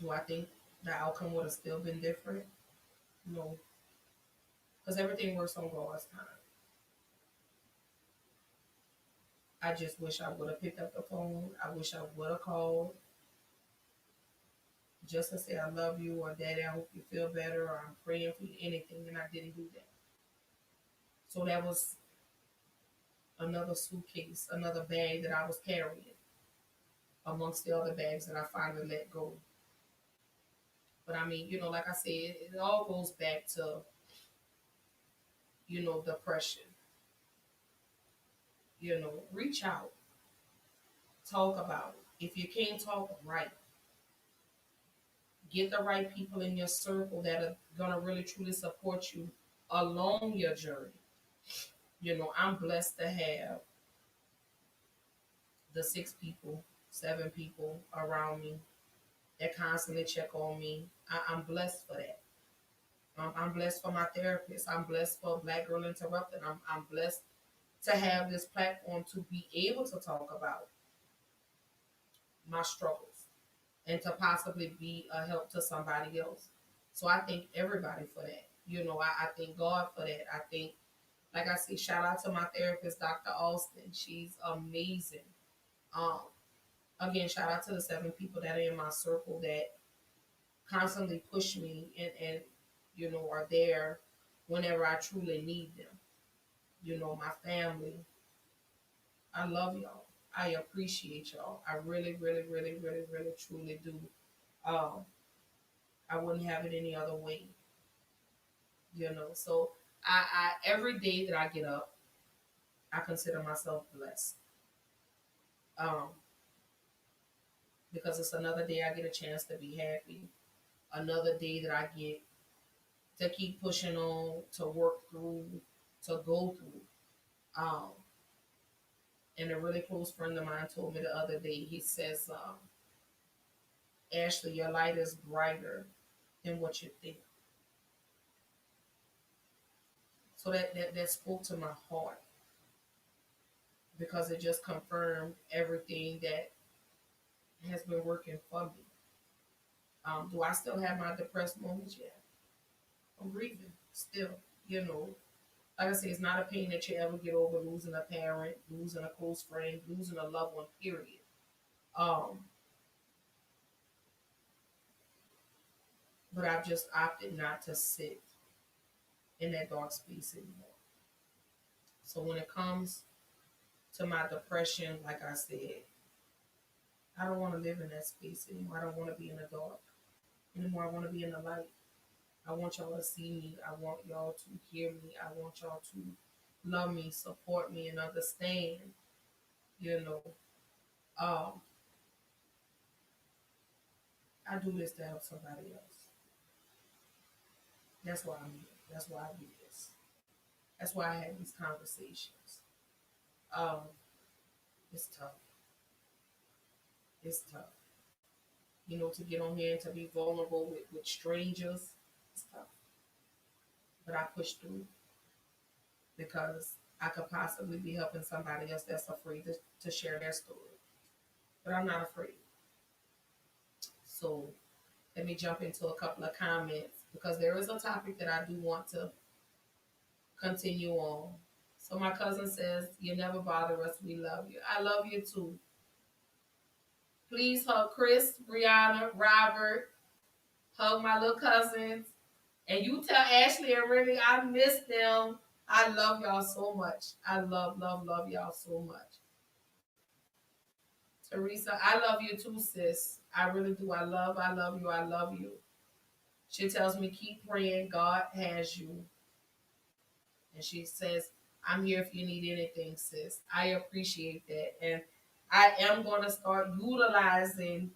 Do I think the outcome would have still been different? No. Because everything works on God's time. I just wish I would have picked up the phone. I wish I would have called just to say I love you or Daddy, I hope you feel better or I'm praying for you, anything, and I didn't do that. So that was another suitcase, another bag that I was carrying amongst the other bags that I finally let go. But I mean, you know, like I said, it all goes back to, you know, depression. You know, reach out, talk about it. If you can't talk, write. Get the right people in your circle that are going to really truly support you along your journey. You know, I'm blessed to have the 6 people, 7 people around me that constantly check on me. I'm blessed for that. I'm blessed for my therapist. I'm blessed for Black Girl Interrupted. I'm blessed to have this platform to be able to talk about my struggles and to possibly be a help to somebody else. So I thank everybody for that. You know, I thank God for that. I think, Like I say, shout out to my therapist, Dr. Austin. She's amazing. Um, Again, shout out to the 7 people that are in my circle that constantly push me and are there whenever I truly need them. My family. I love y'all. I appreciate y'all. I really, really, really, really, really, truly do. Um, I wouldn't have it any other way. So I every day that I get up, I consider myself blessed. Um, because it's another day I get a chance to be happy. Another day that I get to keep pushing on, to work through, to go through. Um, and a really close friend of mine told me the other day, he says, Ashley, your light is brighter than what you think. So that spoke to my heart because it just confirmed everything that has been working for me. Do I still have my depressed moments? Yeah. I'm grieving still, Like I say, it's not a pain that you ever get over losing a parent, losing a close friend, losing a loved one, period. But I've just opted not to sit in that dark space anymore. So when it comes to my depression, like I said, I don't want to live in that space anymore. I don't want to be in the dark anymore. I want to be in the light. I want y'all to see me. I want y'all to hear me. I want y'all to love me, support me, and understand. Um, I do this to help somebody else. That's why I'm here. That's why I do this. That's why I have these conversations. Um, it's tough. It's tough. To get on here and to be vulnerable with strangers, it's tough. But I push through because I could possibly be helping somebody else that's afraid to share their story. But I'm not afraid. So let me jump into a couple of comments because there is a topic that I do want to continue on. So my cousin says, you never bother us. We love you. I love you too. Please hug Chris, Brianna, Robert. Hug my little cousins. And you tell Ashley and Remy I miss them. I love y'all so much. I love, love, love y'all so much. Teresa, I love you too, sis. I really do. I love you. I love you. She tells me, keep praying. God has you. And she says, I'm here if you need anything, sis. I appreciate that. And I am going to start utilizing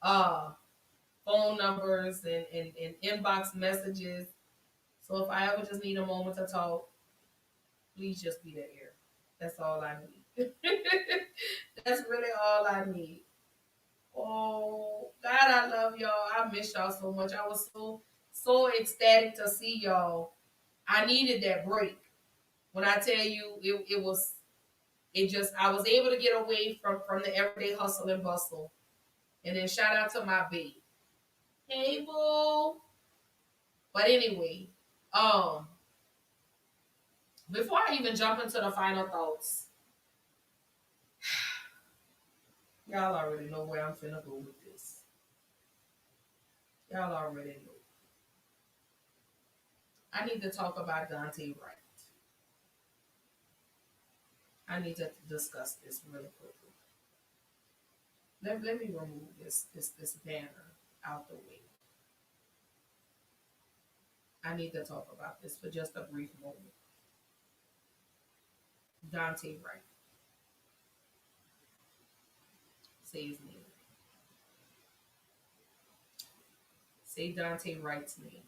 phone numbers and inbox messages. So if I ever just need a moment to talk, please just be there. That's all I need. That's really all I need. Oh, God, I love y'all. I miss y'all so much. I was so ecstatic to see y'all. I needed that break. When I tell you, it was I was able to get away from the everyday hustle and bustle. And then shout out to my babe. Hey, boo. But anyway, before I even jump into the final thoughts, y'all already know where I'm finna go with this. Y'all already know. I need to talk about Daunte Wright. I need to discuss this really quickly. Let me remove this banner out the way. I need to talk about this for just a brief moment. Daunte Wright. Say his name. Say Daunte Wright's name.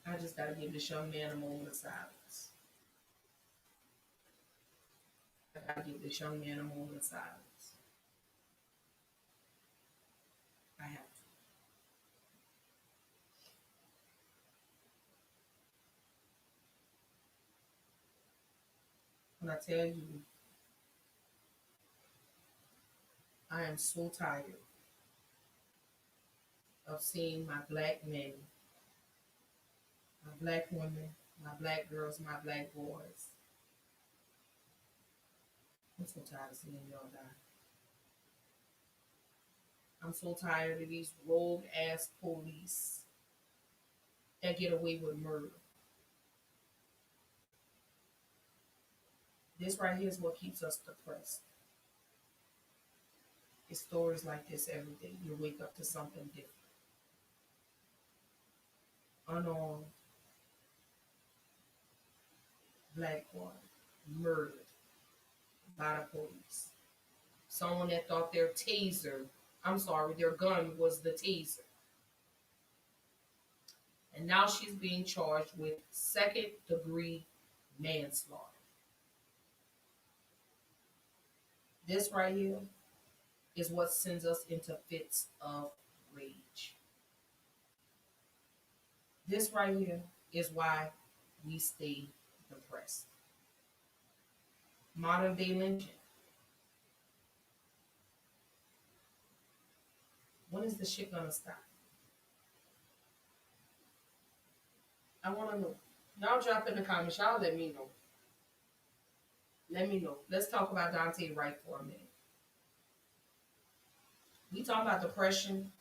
I just gotta give this young man a moment of silence. I gotta give this young man a moment of silence. I have to. When I tell you, I am so tired of seeing my black men, my black women, my black girls, my black boys. I'm so tired of seeing y'all die. I'm so tired of these rogue ass police that get away with murder. This right here is what keeps us depressed. It's stories like this every day. You wake up to something different. Unarmed black boy murdered by the police. Someone that thought their gun was the taser. And now she's being charged with second-degree manslaughter. This right here is what sends us into fits of rage. This right here is why we stay depressed. Modern day lynching. When is the shit gonna stop? I wanna know. Y'all drop in the comments. Y'all let me know. Let me know. Let's talk about Daunte Wright for a minute. We talk about depression,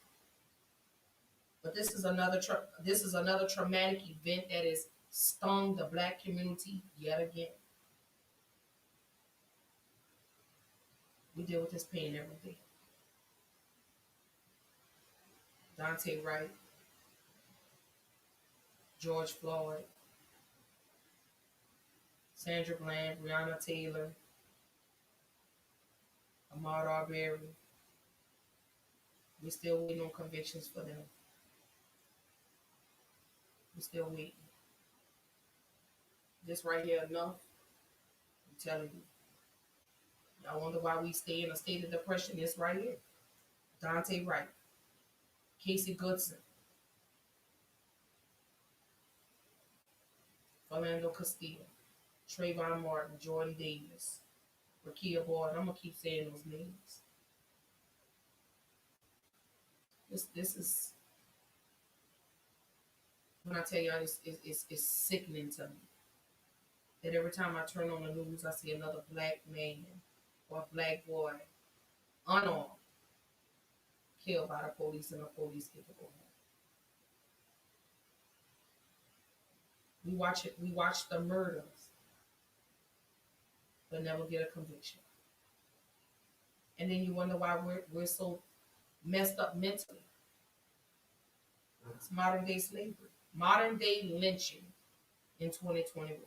but this is another traumatic event that has stung the black community yet again. We deal with this pain every day. Daunte Wright, George Floyd, Sandra Bland, Breonna Taylor, Ahmaud Arbery. We're still waiting on convictions for them. We're still waiting. This right here enough? I'm telling you. I wonder why we stay in a state of depression. This right here. Daunte Wright, Casey Goodson, Philando Castile, Trayvon Martin, Jordan Davis, Rekia Boyd. I'm gonna keep saying those names. This is, when I tell y'all, it's sickening to me that every time I turn on the news, I see another black man or a black boy unarmed killed by the police, and the police get to go home. We watch the murders, but never get a conviction. And then you wonder why we're so messed up mentally. It's modern day slavery, modern day lynching in 2021.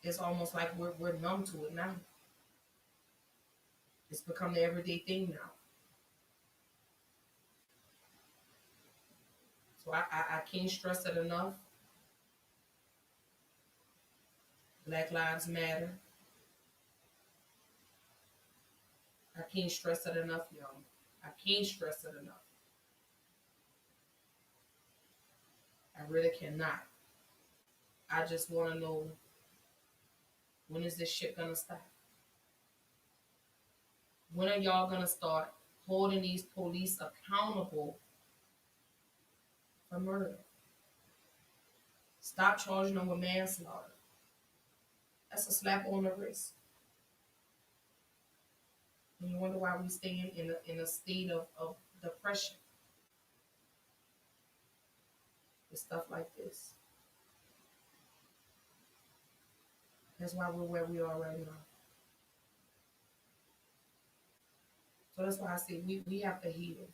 It's almost like we're numb to it now. It's become the everyday thing now. So I can't stress it enough. Black Lives Matter. I can't stress it enough, y'all. I can't stress it enough. I really cannot. I just want to know, when is this shit gonna stop? When are y'all gonna start holding these police accountable for murder? Stop charging them with manslaughter. That's a slap on the wrist. And you wonder why we stay in a state of depression with stuff like this. That's why we're where we are right now. So that's why I say we have to heal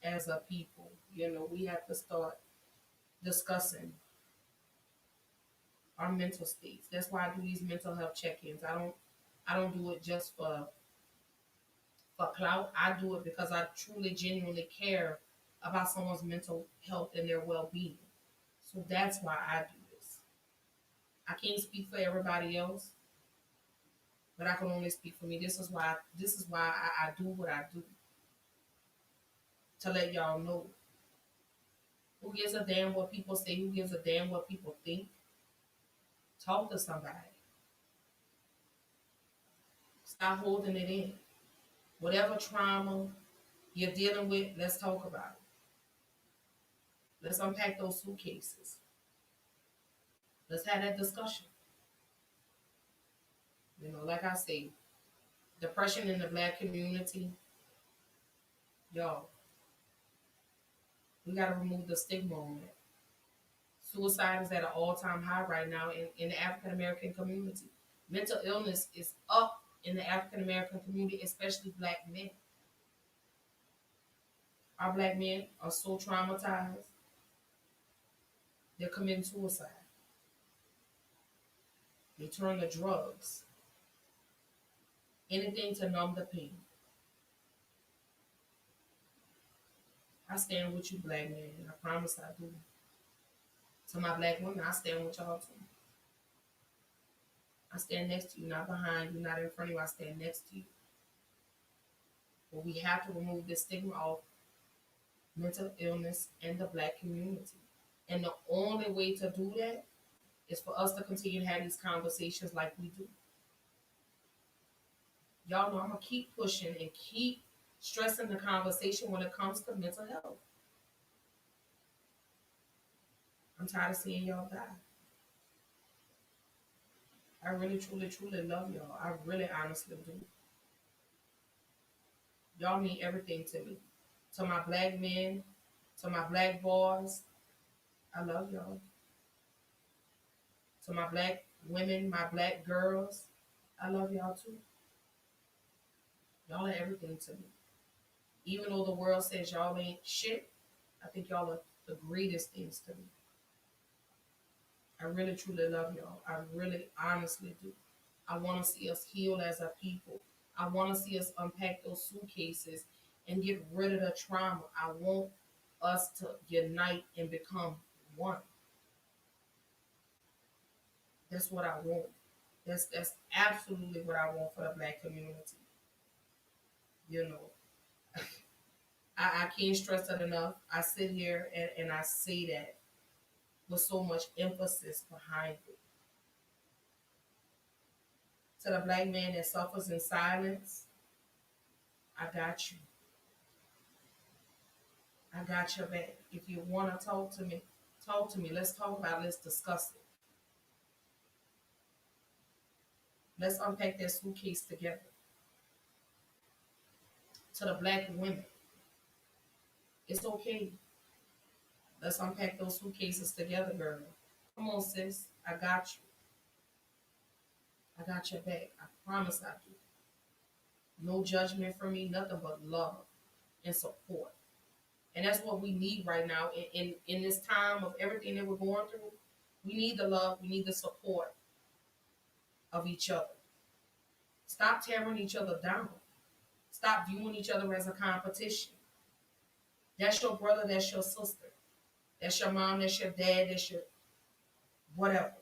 as a people. You know, we have to start discussing our mental states. That's why I do these mental health check-ins. I don't do it just for clout. I do it because I truly, genuinely care about someone's mental health and their well-being. So that's why I do this. I can't speak for everybody else, but I can only speak for me. This is why I do what I do. To let y'all know. Who gives a damn what people say? Who gives a damn what people think? Talk to somebody. Stop holding it in. Whatever trauma you're dealing with, let's talk about it. Let's unpack those suitcases. Let's have that discussion. You know, like I say, depression in the Black community, y'all, we got to remove the stigma on it. Suicide is at an all-time high right now in the African American community. Mental illness is up in the African American community, especially Black men. Our Black men are so traumatized, they're committing suicide. They turn to drugs, anything to numb the pain. I stand with you, Black men. I promise I do. To my Black women, I stand with y'all too. I stand next to you, not behind you, not in front of you. I stand next to you. But we have to remove this stigma of mental illness in the Black community. And the only way to do that is for us to continue to have these conversations like we do. Y'all know I'm going to keep pushing and keep stressing the conversation when it comes to mental health. I'm tired of seeing y'all die. I really, truly, truly love y'all. I really, honestly do. Y'all mean everything to me. To my Black men, to my Black boys, I love y'all. To my Black women, my Black girls, I love y'all too. Y'all are everything to me. Even though the world says y'all ain't shit, I think y'all are the greatest things to me. I really, truly love y'all. I really, honestly do. I want to see us heal as a people. I want to see us unpack those suitcases and get rid of the trauma. I want us to unite and become one. That's what I want. That's absolutely what I want for the Black community. You know, I can't stress it enough. I sit here and I say that with so much emphasis behind it. To the Black man that suffers in silence, I got you. I got your back. If you want to talk to me, talk to me. Let's talk about it. Let's discuss it. Let's unpack that suitcase together. To the Black women, it's okay. Let's unpack those suitcases together, girl. Come on, sis. I got you. I got your back. I promise I do. No judgment from me, nothing but love and support. And that's what we need right now in this time of everything that we're going through. We need the love. We need the support of each other. Stop tearing each other down. Stop viewing each other as a competition. That's your brother. That's your sister. That's your mom. That's your dad. That's your whatever.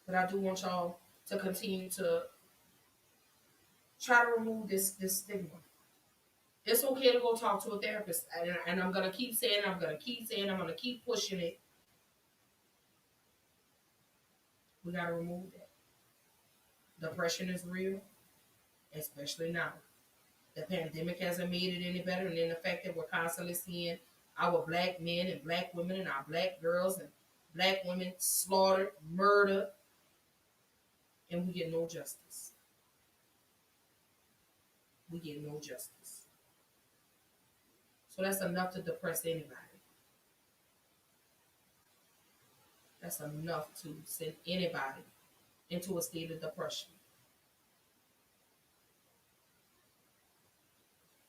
But I do want y'all to continue to try to remove this stigma. It's okay to go talk to a therapist. And I'm going to keep saying, I'm going to keep pushing it. We got to remove that. Depression is real, especially now. The pandemic hasn't made it any better. And then the fact that we're constantly seeing our Black men and Black women and our Black girls and Black women slaughtered, murdered, and we get no justice. We get no justice. So that's enough to depress anybody. That's enough to send anybody into a state of depression.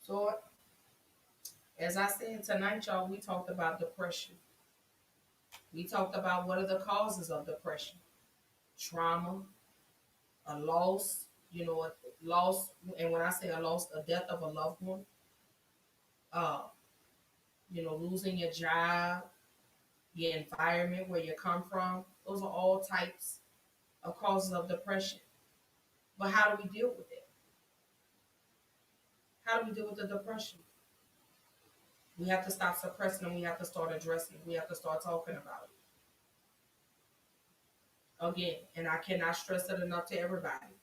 So, as I said tonight, y'all, we talked about depression. We talked about what are the causes of depression. Trauma, a loss, a loss, and when I say a loss, a death of a loved one. Losing your job, your environment, where you come from. Those are all types of causes of depression. But how do we deal with it? How do we deal with the depression? We have to stop suppressing and we have to start addressing it. We have to start talking about it. Again, and I cannot stress it enough to everybody.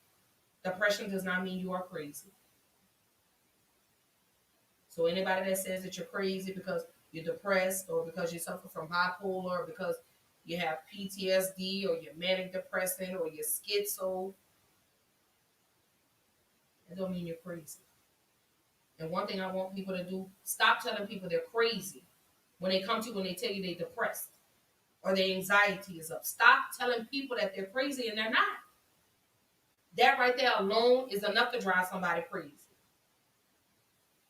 Depression does not mean you are crazy. So anybody that says that you're crazy because you're depressed or because you suffer from bipolar or because you have PTSD or you're manic depressant or you're schizo, that don't mean you're crazy. And one thing I want people to do, stop telling people they're crazy when they come to you and they tell you they're depressed or their anxiety is up. Stop telling people that they're crazy and they're not. That right there alone is enough to drive somebody crazy.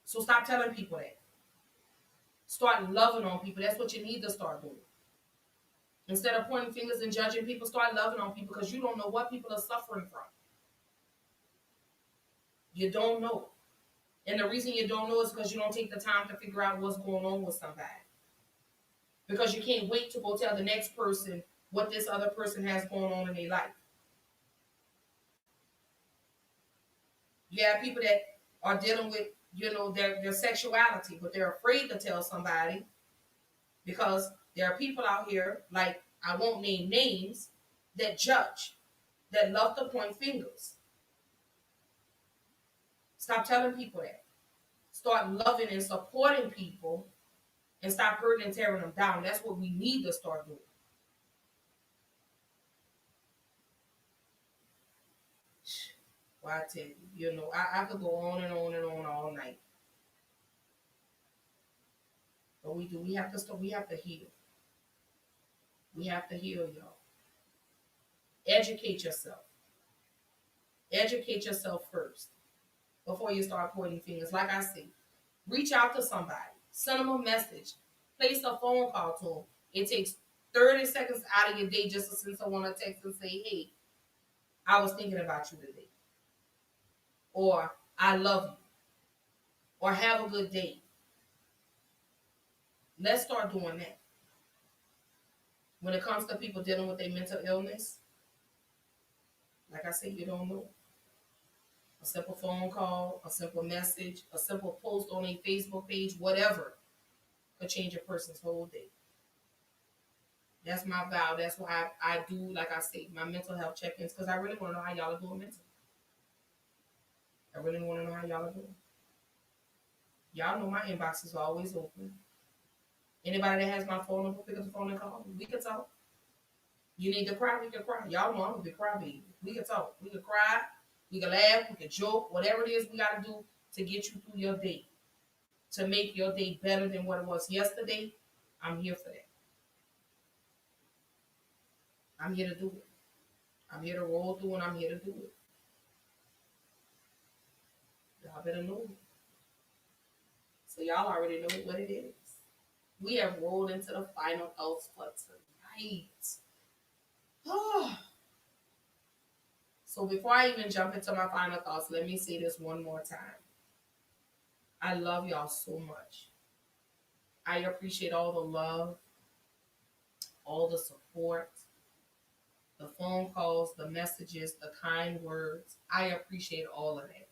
So stop telling people that. Start loving on people. That's what you need to start doing. Instead of pointing fingers and judging people, start loving on people because you don't know what people are suffering from. You don't know. And the reason you don't know is because you don't take the time to figure out what's going on with somebody. Because you can't wait to go tell the next person what this other person has going on in their life. You have people that are dealing with, their sexuality, but they're afraid to tell somebody because there are people out here, like I won't name names, that judge, that love to point fingers. Stop telling people that. Start loving and supporting people and stop hurting and tearing them down. That's what we need to start doing. Well, I tell you, I could go on and on and on all night. But we have to start, we have to heal. We have to heal, y'all. Educate yourself. Educate yourself first before you start pointing fingers. Like I said, reach out to somebody. Send them a message. Place a phone call to them. It takes 30 seconds out of your day just to send someone a text and say, hey, I was thinking about you today. Or, I love you. Or, have a good day. Let's start doing that. When it comes to people dealing with their mental illness, like I said, you don't know. A simple phone call, a simple message, a simple post on a Facebook page, whatever, could change a person's whole day. That's my vow. That's why I do, like I say, my mental health check-ins, because I really want to know how y'all are doing mentally. I really want to know how y'all are doing. Y'all know my inbox is always open. Anybody that has my phone number, pick up the phone and call me. We can talk. You need to cry, we can cry. Y'all know I'm a big crybaby. We can talk. We can cry. We can laugh. We can joke. Whatever it is we got to do to get you through your day. To make your day better than what it was yesterday, I'm here for that. I'm here to do it. I'm here to roll through and I'm here to do it. Y'all better know it. So y'all already know what it is. We have rolled into the final thoughts for tonight. Oh. So before I even jump into my final thoughts, let me say this one more time. I love y'all so much. I appreciate all the love, all the support, the phone calls, the messages, the kind words. I appreciate all of that.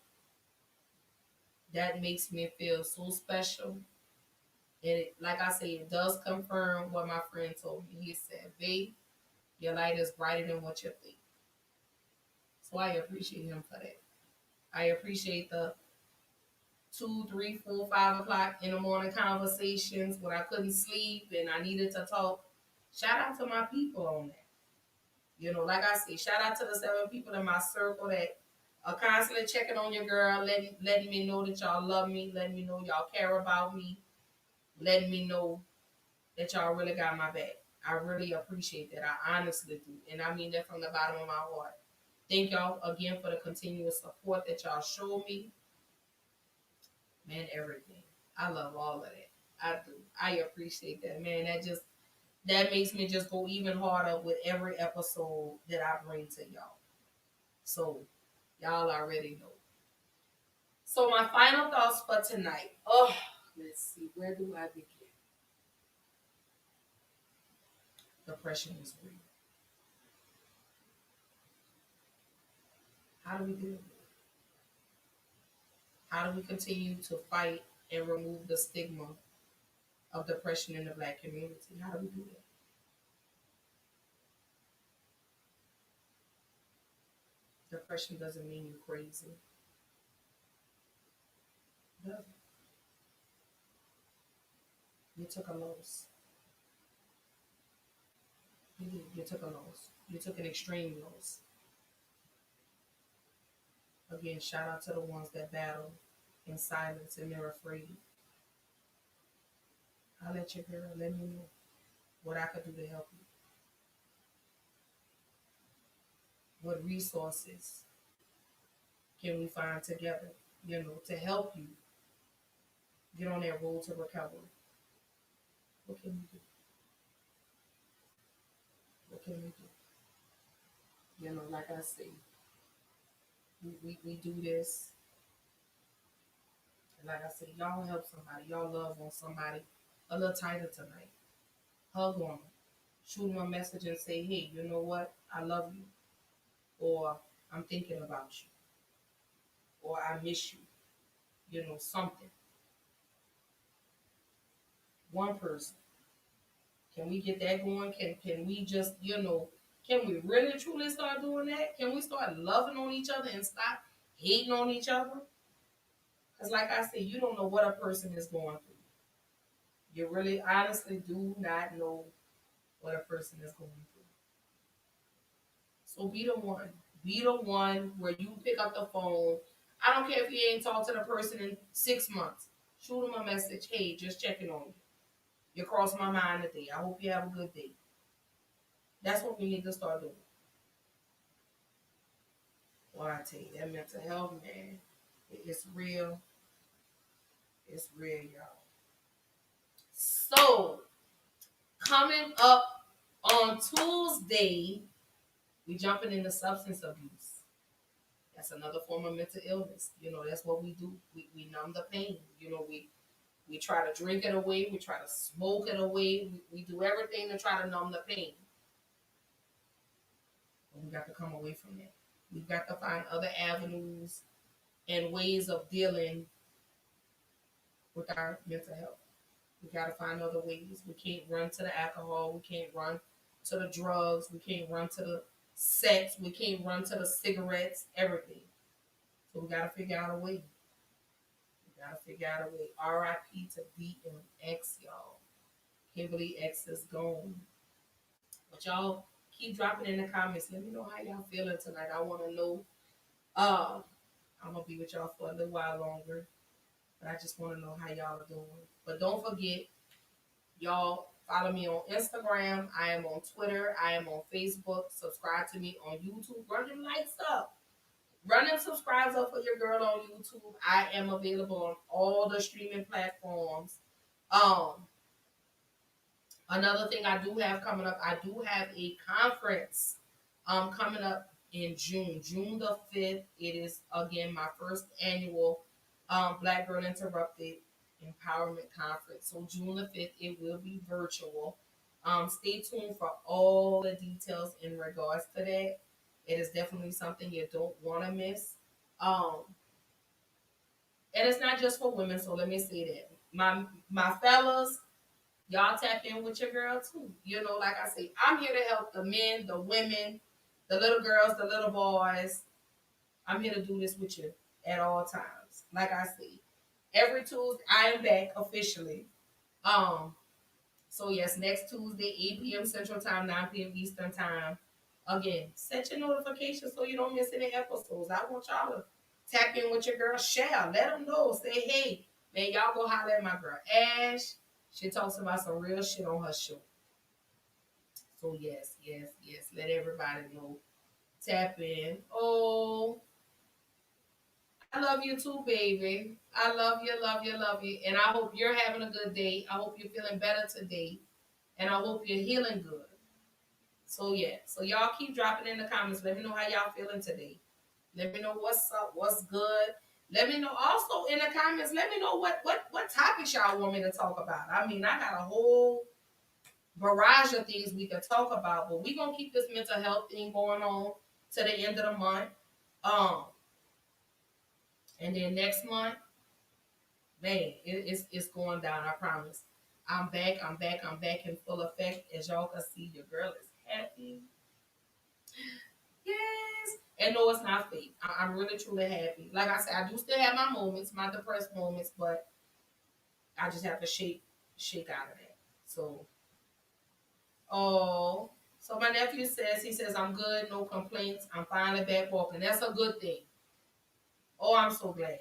That makes me feel so special. And like I say, it does confirm what my friend told me. He said, babe, your light is brighter than what you think. So I appreciate him for that. I appreciate the 2, 3, 4, 5 o'clock in the morning conversations when I couldn't sleep and I needed to talk. Shout out to my people on that. Like I say, shout out to the 7 people in my circle that are constantly checking on your girl, letting me know that y'all love me, letting me know y'all care about me, letting me know that y'all really got my back. I really appreciate that. I honestly do. And I mean that from the bottom of my heart. Thank y'all again for the continuous support that y'all show me. Man, everything. I love all of that. I do. I appreciate that, man. That makes me just go even harder with every episode that I bring to y'all. So, y'all already know. So, my final thoughts for tonight. Oh, let's see. Where do I begin? Depression is real. How do we deal with it? How do we continue to fight and remove the stigma of depression in the Black community? How do we do that? depression doesn't mean you're crazy. It doesn't. You took a loss. You did. You took a loss. You took an extreme loss. Again, shout out to the ones that battle in silence and they're afraid. I'll let your girl let me know what I could do to help you. What resources can we find together, to help you get on that road to recovery? What can we do? What can we do? Like I say, we do this. And like I said, y'all help somebody. Y'all love on somebody a little tighter tonight. Hug on them. Shoot them a message and say, hey, you know what? I love you. Or I'm thinking about you. Or I miss you. Something. One person. Can we get that going? Can we just, can we really truly start doing that? Can we start loving on each other and stop hating on each other? Because like I said, you don't know what a person is going through. You really honestly do not know what a person is going through. So be the one. Be the one where you pick up the phone. I don't care if you ain't talked to the person in 6 months. Shoot them a message. Hey, just checking on you. You crossed my mind today. I hope you have a good day. That's what we need to start doing. Well, I tell you, that mental health, man, it's real. It's real, y'all. So, coming up on Tuesday, we jumping into substance abuse. That's another form of mental illness. That's what we do. We numb the pain. We try to drink it away. We try to smoke it away. We do everything to try to numb the pain. But we got to come away from that. We've got to find other avenues and ways of dealing with our mental health. We got to find other ways. We can't run to the alcohol. We can't run to the drugs. We can't run to the sex. We can't run to the cigarettes, everything. So we got to figure out a way. R.I.P. to DMX, y'all. Kimberly X is gone. But y'all keep dropping in the comments. Let me know how y'all feeling tonight. I want to know. I'm going to be with y'all for a little while longer. But I just want to know how y'all are doing. But don't forget, y'all follow me on Instagram. I am on Twitter. I am on Facebook. Subscribe to me on YouTube. Run them likes up. Run them subscribes up for your girl on YouTube. I am available on all the streaming platforms. Another thing I do have coming up, I do have a conference coming up in June. June the 5th. It is, again, my first annual Black Girl Interrupted Empowerment Conference. So June the 5th, it will be virtual. Stay tuned for all the details in regards to that. It is definitely something you don't want to miss. And it's not just for women, so let me say that. My fellas, y'all tap in with your girl too. Like I say, I'm here to help the men, the women, the little girls, the little boys. I'm here to do this with you at all times. Like I say, every Tuesday, I am back officially. So yes, next Tuesday, 8 p.m. Central Time, 9 p.m. Eastern Time. Again, set your notifications so you don't miss any episodes. I want y'all to tap in with your girl, share. Let them know. Say, hey, man, y'all go holler at my girl, Ash. She talks about some real shit on her show. So yes. Let everybody know. Tap in. Oh, I love you too, baby. I love you. And I hope you're having a good day. I hope you're feeling better today. And I hope you're healing good. So yeah. So y'all keep dropping in the comments. Let me know how y'all feeling today. Let me know what's up, what's good. Let me know also in the comments. Let me know what topics y'all want me to talk about. I mean, I got a whole barrage of things we can talk about, but we're gonna keep this mental health thing going on to the end of the month. And then next month, man, it's going down, I promise. I'm back in full effect. As y'all can see, your girl is happy. Yes. And no, it's not fake. I'm really truly happy. Like I said, I do still have my moments, my depressed moments, but I just have to shake out of that. So, oh, so my nephew says I'm good, no complaints. I'm finally back walking. That's a good thing. Oh, I'm so glad.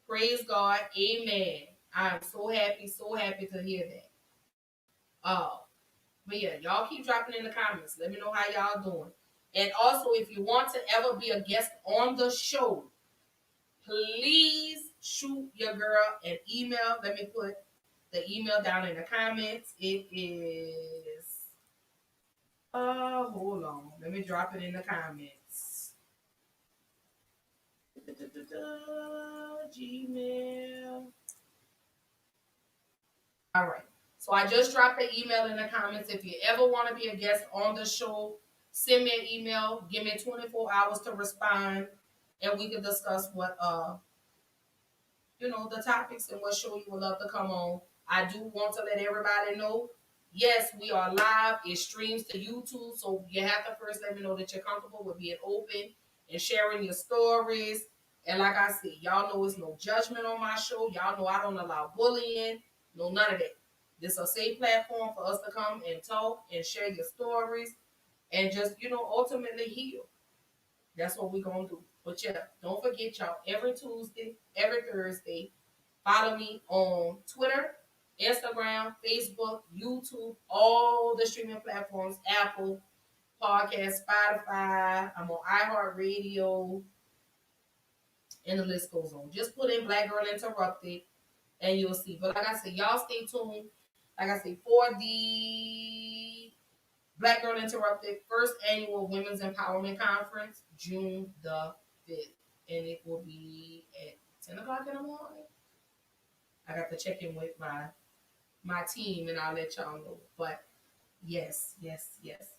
Praise God. Amen. I'm so happy to hear that. Oh, but yeah, y'all keep dropping in the comments. Let me know how y'all doing. And also, if you want to ever be a guest on the show, please shoot your girl an email. Let me put the email down in the comments. It is, hold on. Let me drop it in the comments. Gmail. All right. So I just dropped the email in the comments. If you ever want to be a guest on the show, send me an email. Give me 24 hours to respond, and we can discuss what the topics and what show you would love to come on. I do want to let everybody know, yes, we are live. It streams to YouTube, so you have to first let me know that you're comfortable with being open and sharing your stories. And like I said, y'all know it's no judgment on my show. Y'all know I don't allow bullying, no none of that. This is a safe platform for us to come and talk and share your stories and just, ultimately heal. That's what we're going to do. But yeah, don't forget, y'all, every Tuesday, every Thursday, follow me on Twitter, Instagram, Facebook, YouTube, all the streaming platforms, Apple Podcast, Spotify. I'm on iHeartRadio, and the list goes on. Just put in Black Girl Interrupted, and you'll see. But like I said, y'all stay tuned. Like I said, for the Black Girl Interrupted first annual Women's Empowerment Conference, June the 5th. And it will be at 10 o'clock in the morning. I got to check in with my team, and I'll let y'all know. But yes.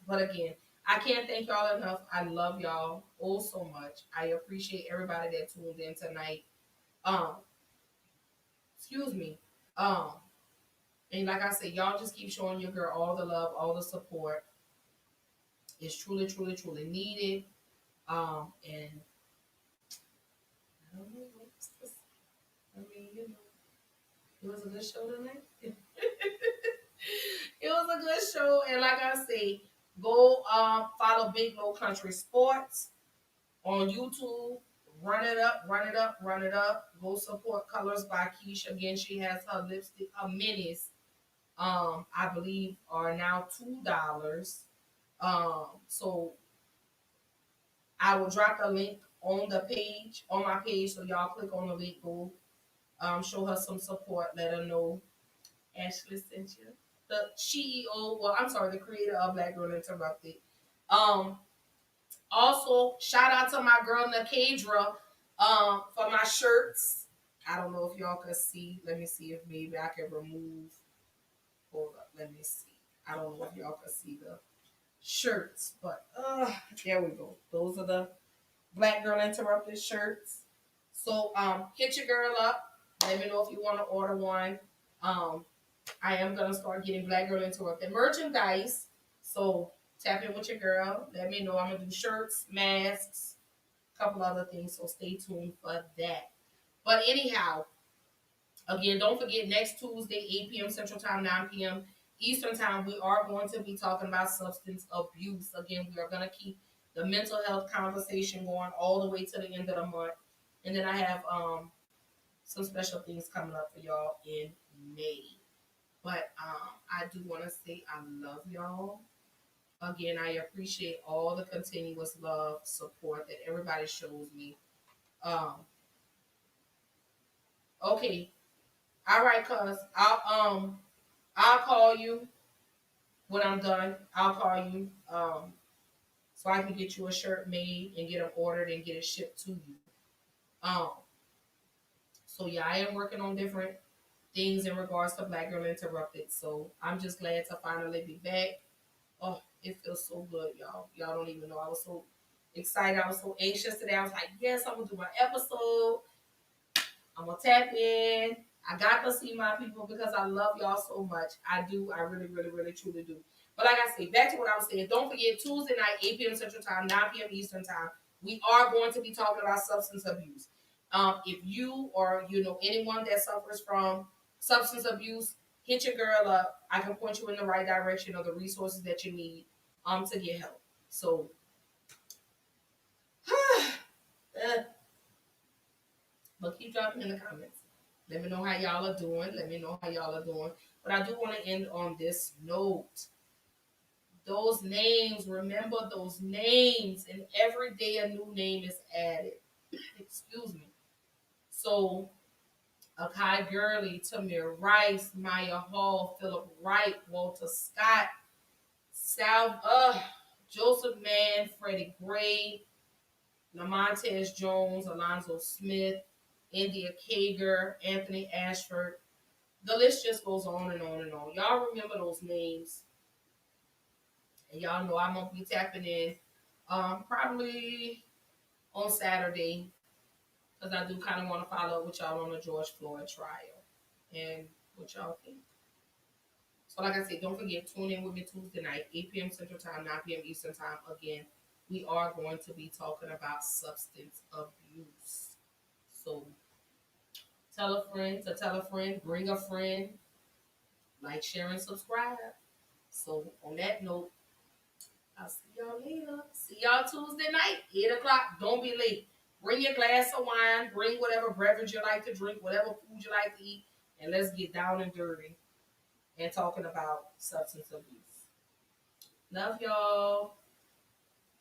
But again, I can't thank y'all enough. I love y'all oh so much. I appreciate everybody that tuned in tonight. Excuse me. And like I said, y'all just keep showing your girl all the love, all the support. It's truly, truly, truly needed. And I don't know what's this. I mean, it was a good show tonight. It was a good show, and like I say, go follow Big Low Country Sports on YouTube. Run it up. Go support Colors by Keisha. Again, she has her lipstick, her minis. I believe are now $2. So I will drop the link on my page, so y'all click on the link, go show her some support, let her know Ashley sent you. The the creator of Black Girl Interrupted. Also, shout out to my girl Nakadra for my shirts. I don't know if y'all can see. Let me see if maybe I can remove. Hold up, let me see. I don't know if y'all can see the shirts, but there we go. Those are the Black Girl Interrupted shirts. So hit your girl up. Let me know if you want to order one. I am gonna start getting Black Girl Interrupted merchandise. So tap in with your girl. Let me know. I'm gonna do shirts, masks, a couple other things. So stay tuned for that. But anyhow, again, don't forget next Tuesday, 8 p.m. Central Time, 9 p.m. Eastern Time, we are going to be talking about substance abuse. Again, we are going to keep the mental health conversation going all the way to the end of the month. And then I have some special things coming up for y'all in May. But I do want to say I love y'all. Again, I appreciate all the continuous love, support that everybody shows me. Okay. All right, cuz I'll call you when I'm done. I'll call you so I can get you a shirt made and get them ordered and get it shipped to you. So yeah, I am working on different things in regards to Black Girl Interrupted. So I'm just glad to finally be back. Oh, it feels so good, y'all. Y'all don't even know. I was so excited. I was so anxious today. I was like, yes, I'm gonna do my episode. I'm gonna tap in. I got to see my people because I love y'all so much. I do. I really, really, really, truly do. But like I say, back to what I was saying. Don't forget, Tuesday night, 8 p.m. Central Time, 9 p.m. Eastern Time, We are going to be talking about substance abuse. If you or you know anyone that suffers from substance abuse, hit your girl up. I can point you in the right direction of the resources that you need to get help. So but keep dropping in the comments. Let me know how y'all are doing. Let me know how y'all are doing. But I do want to end on this note. Those names, remember those names, and every day a new name is added. Excuse me. So, Akai Gurley, Tamir Rice, Maya Hall, Philip Wright, Walter Scott, Joseph Mann, Freddie Gray, Lamontez Jones, Alonzo Smith, India Kager, Anthony Ashford. The list just goes on and on and on. Y'all remember those names. And y'all know I'm going to be tapping in probably on Saturday because I do kind of want to follow up with y'all on the George Floyd trial and what y'all think. So like I said, don't forget, tune in with me Tuesday night, 8 p.m. Central Time, 9 p.m. Eastern Time. Again, we are going to be talking about substance abuse. So tell a friend to tell a friend, bring a friend, like, share, and subscribe. So on that note, I'll see y'all later. See y'all Tuesday night, 8 o'clock. Don't be late. Bring your glass of wine. Bring whatever beverage you like to drink, whatever food you like to eat, and let's get down and dirty and talking about substance abuse. Love y'all.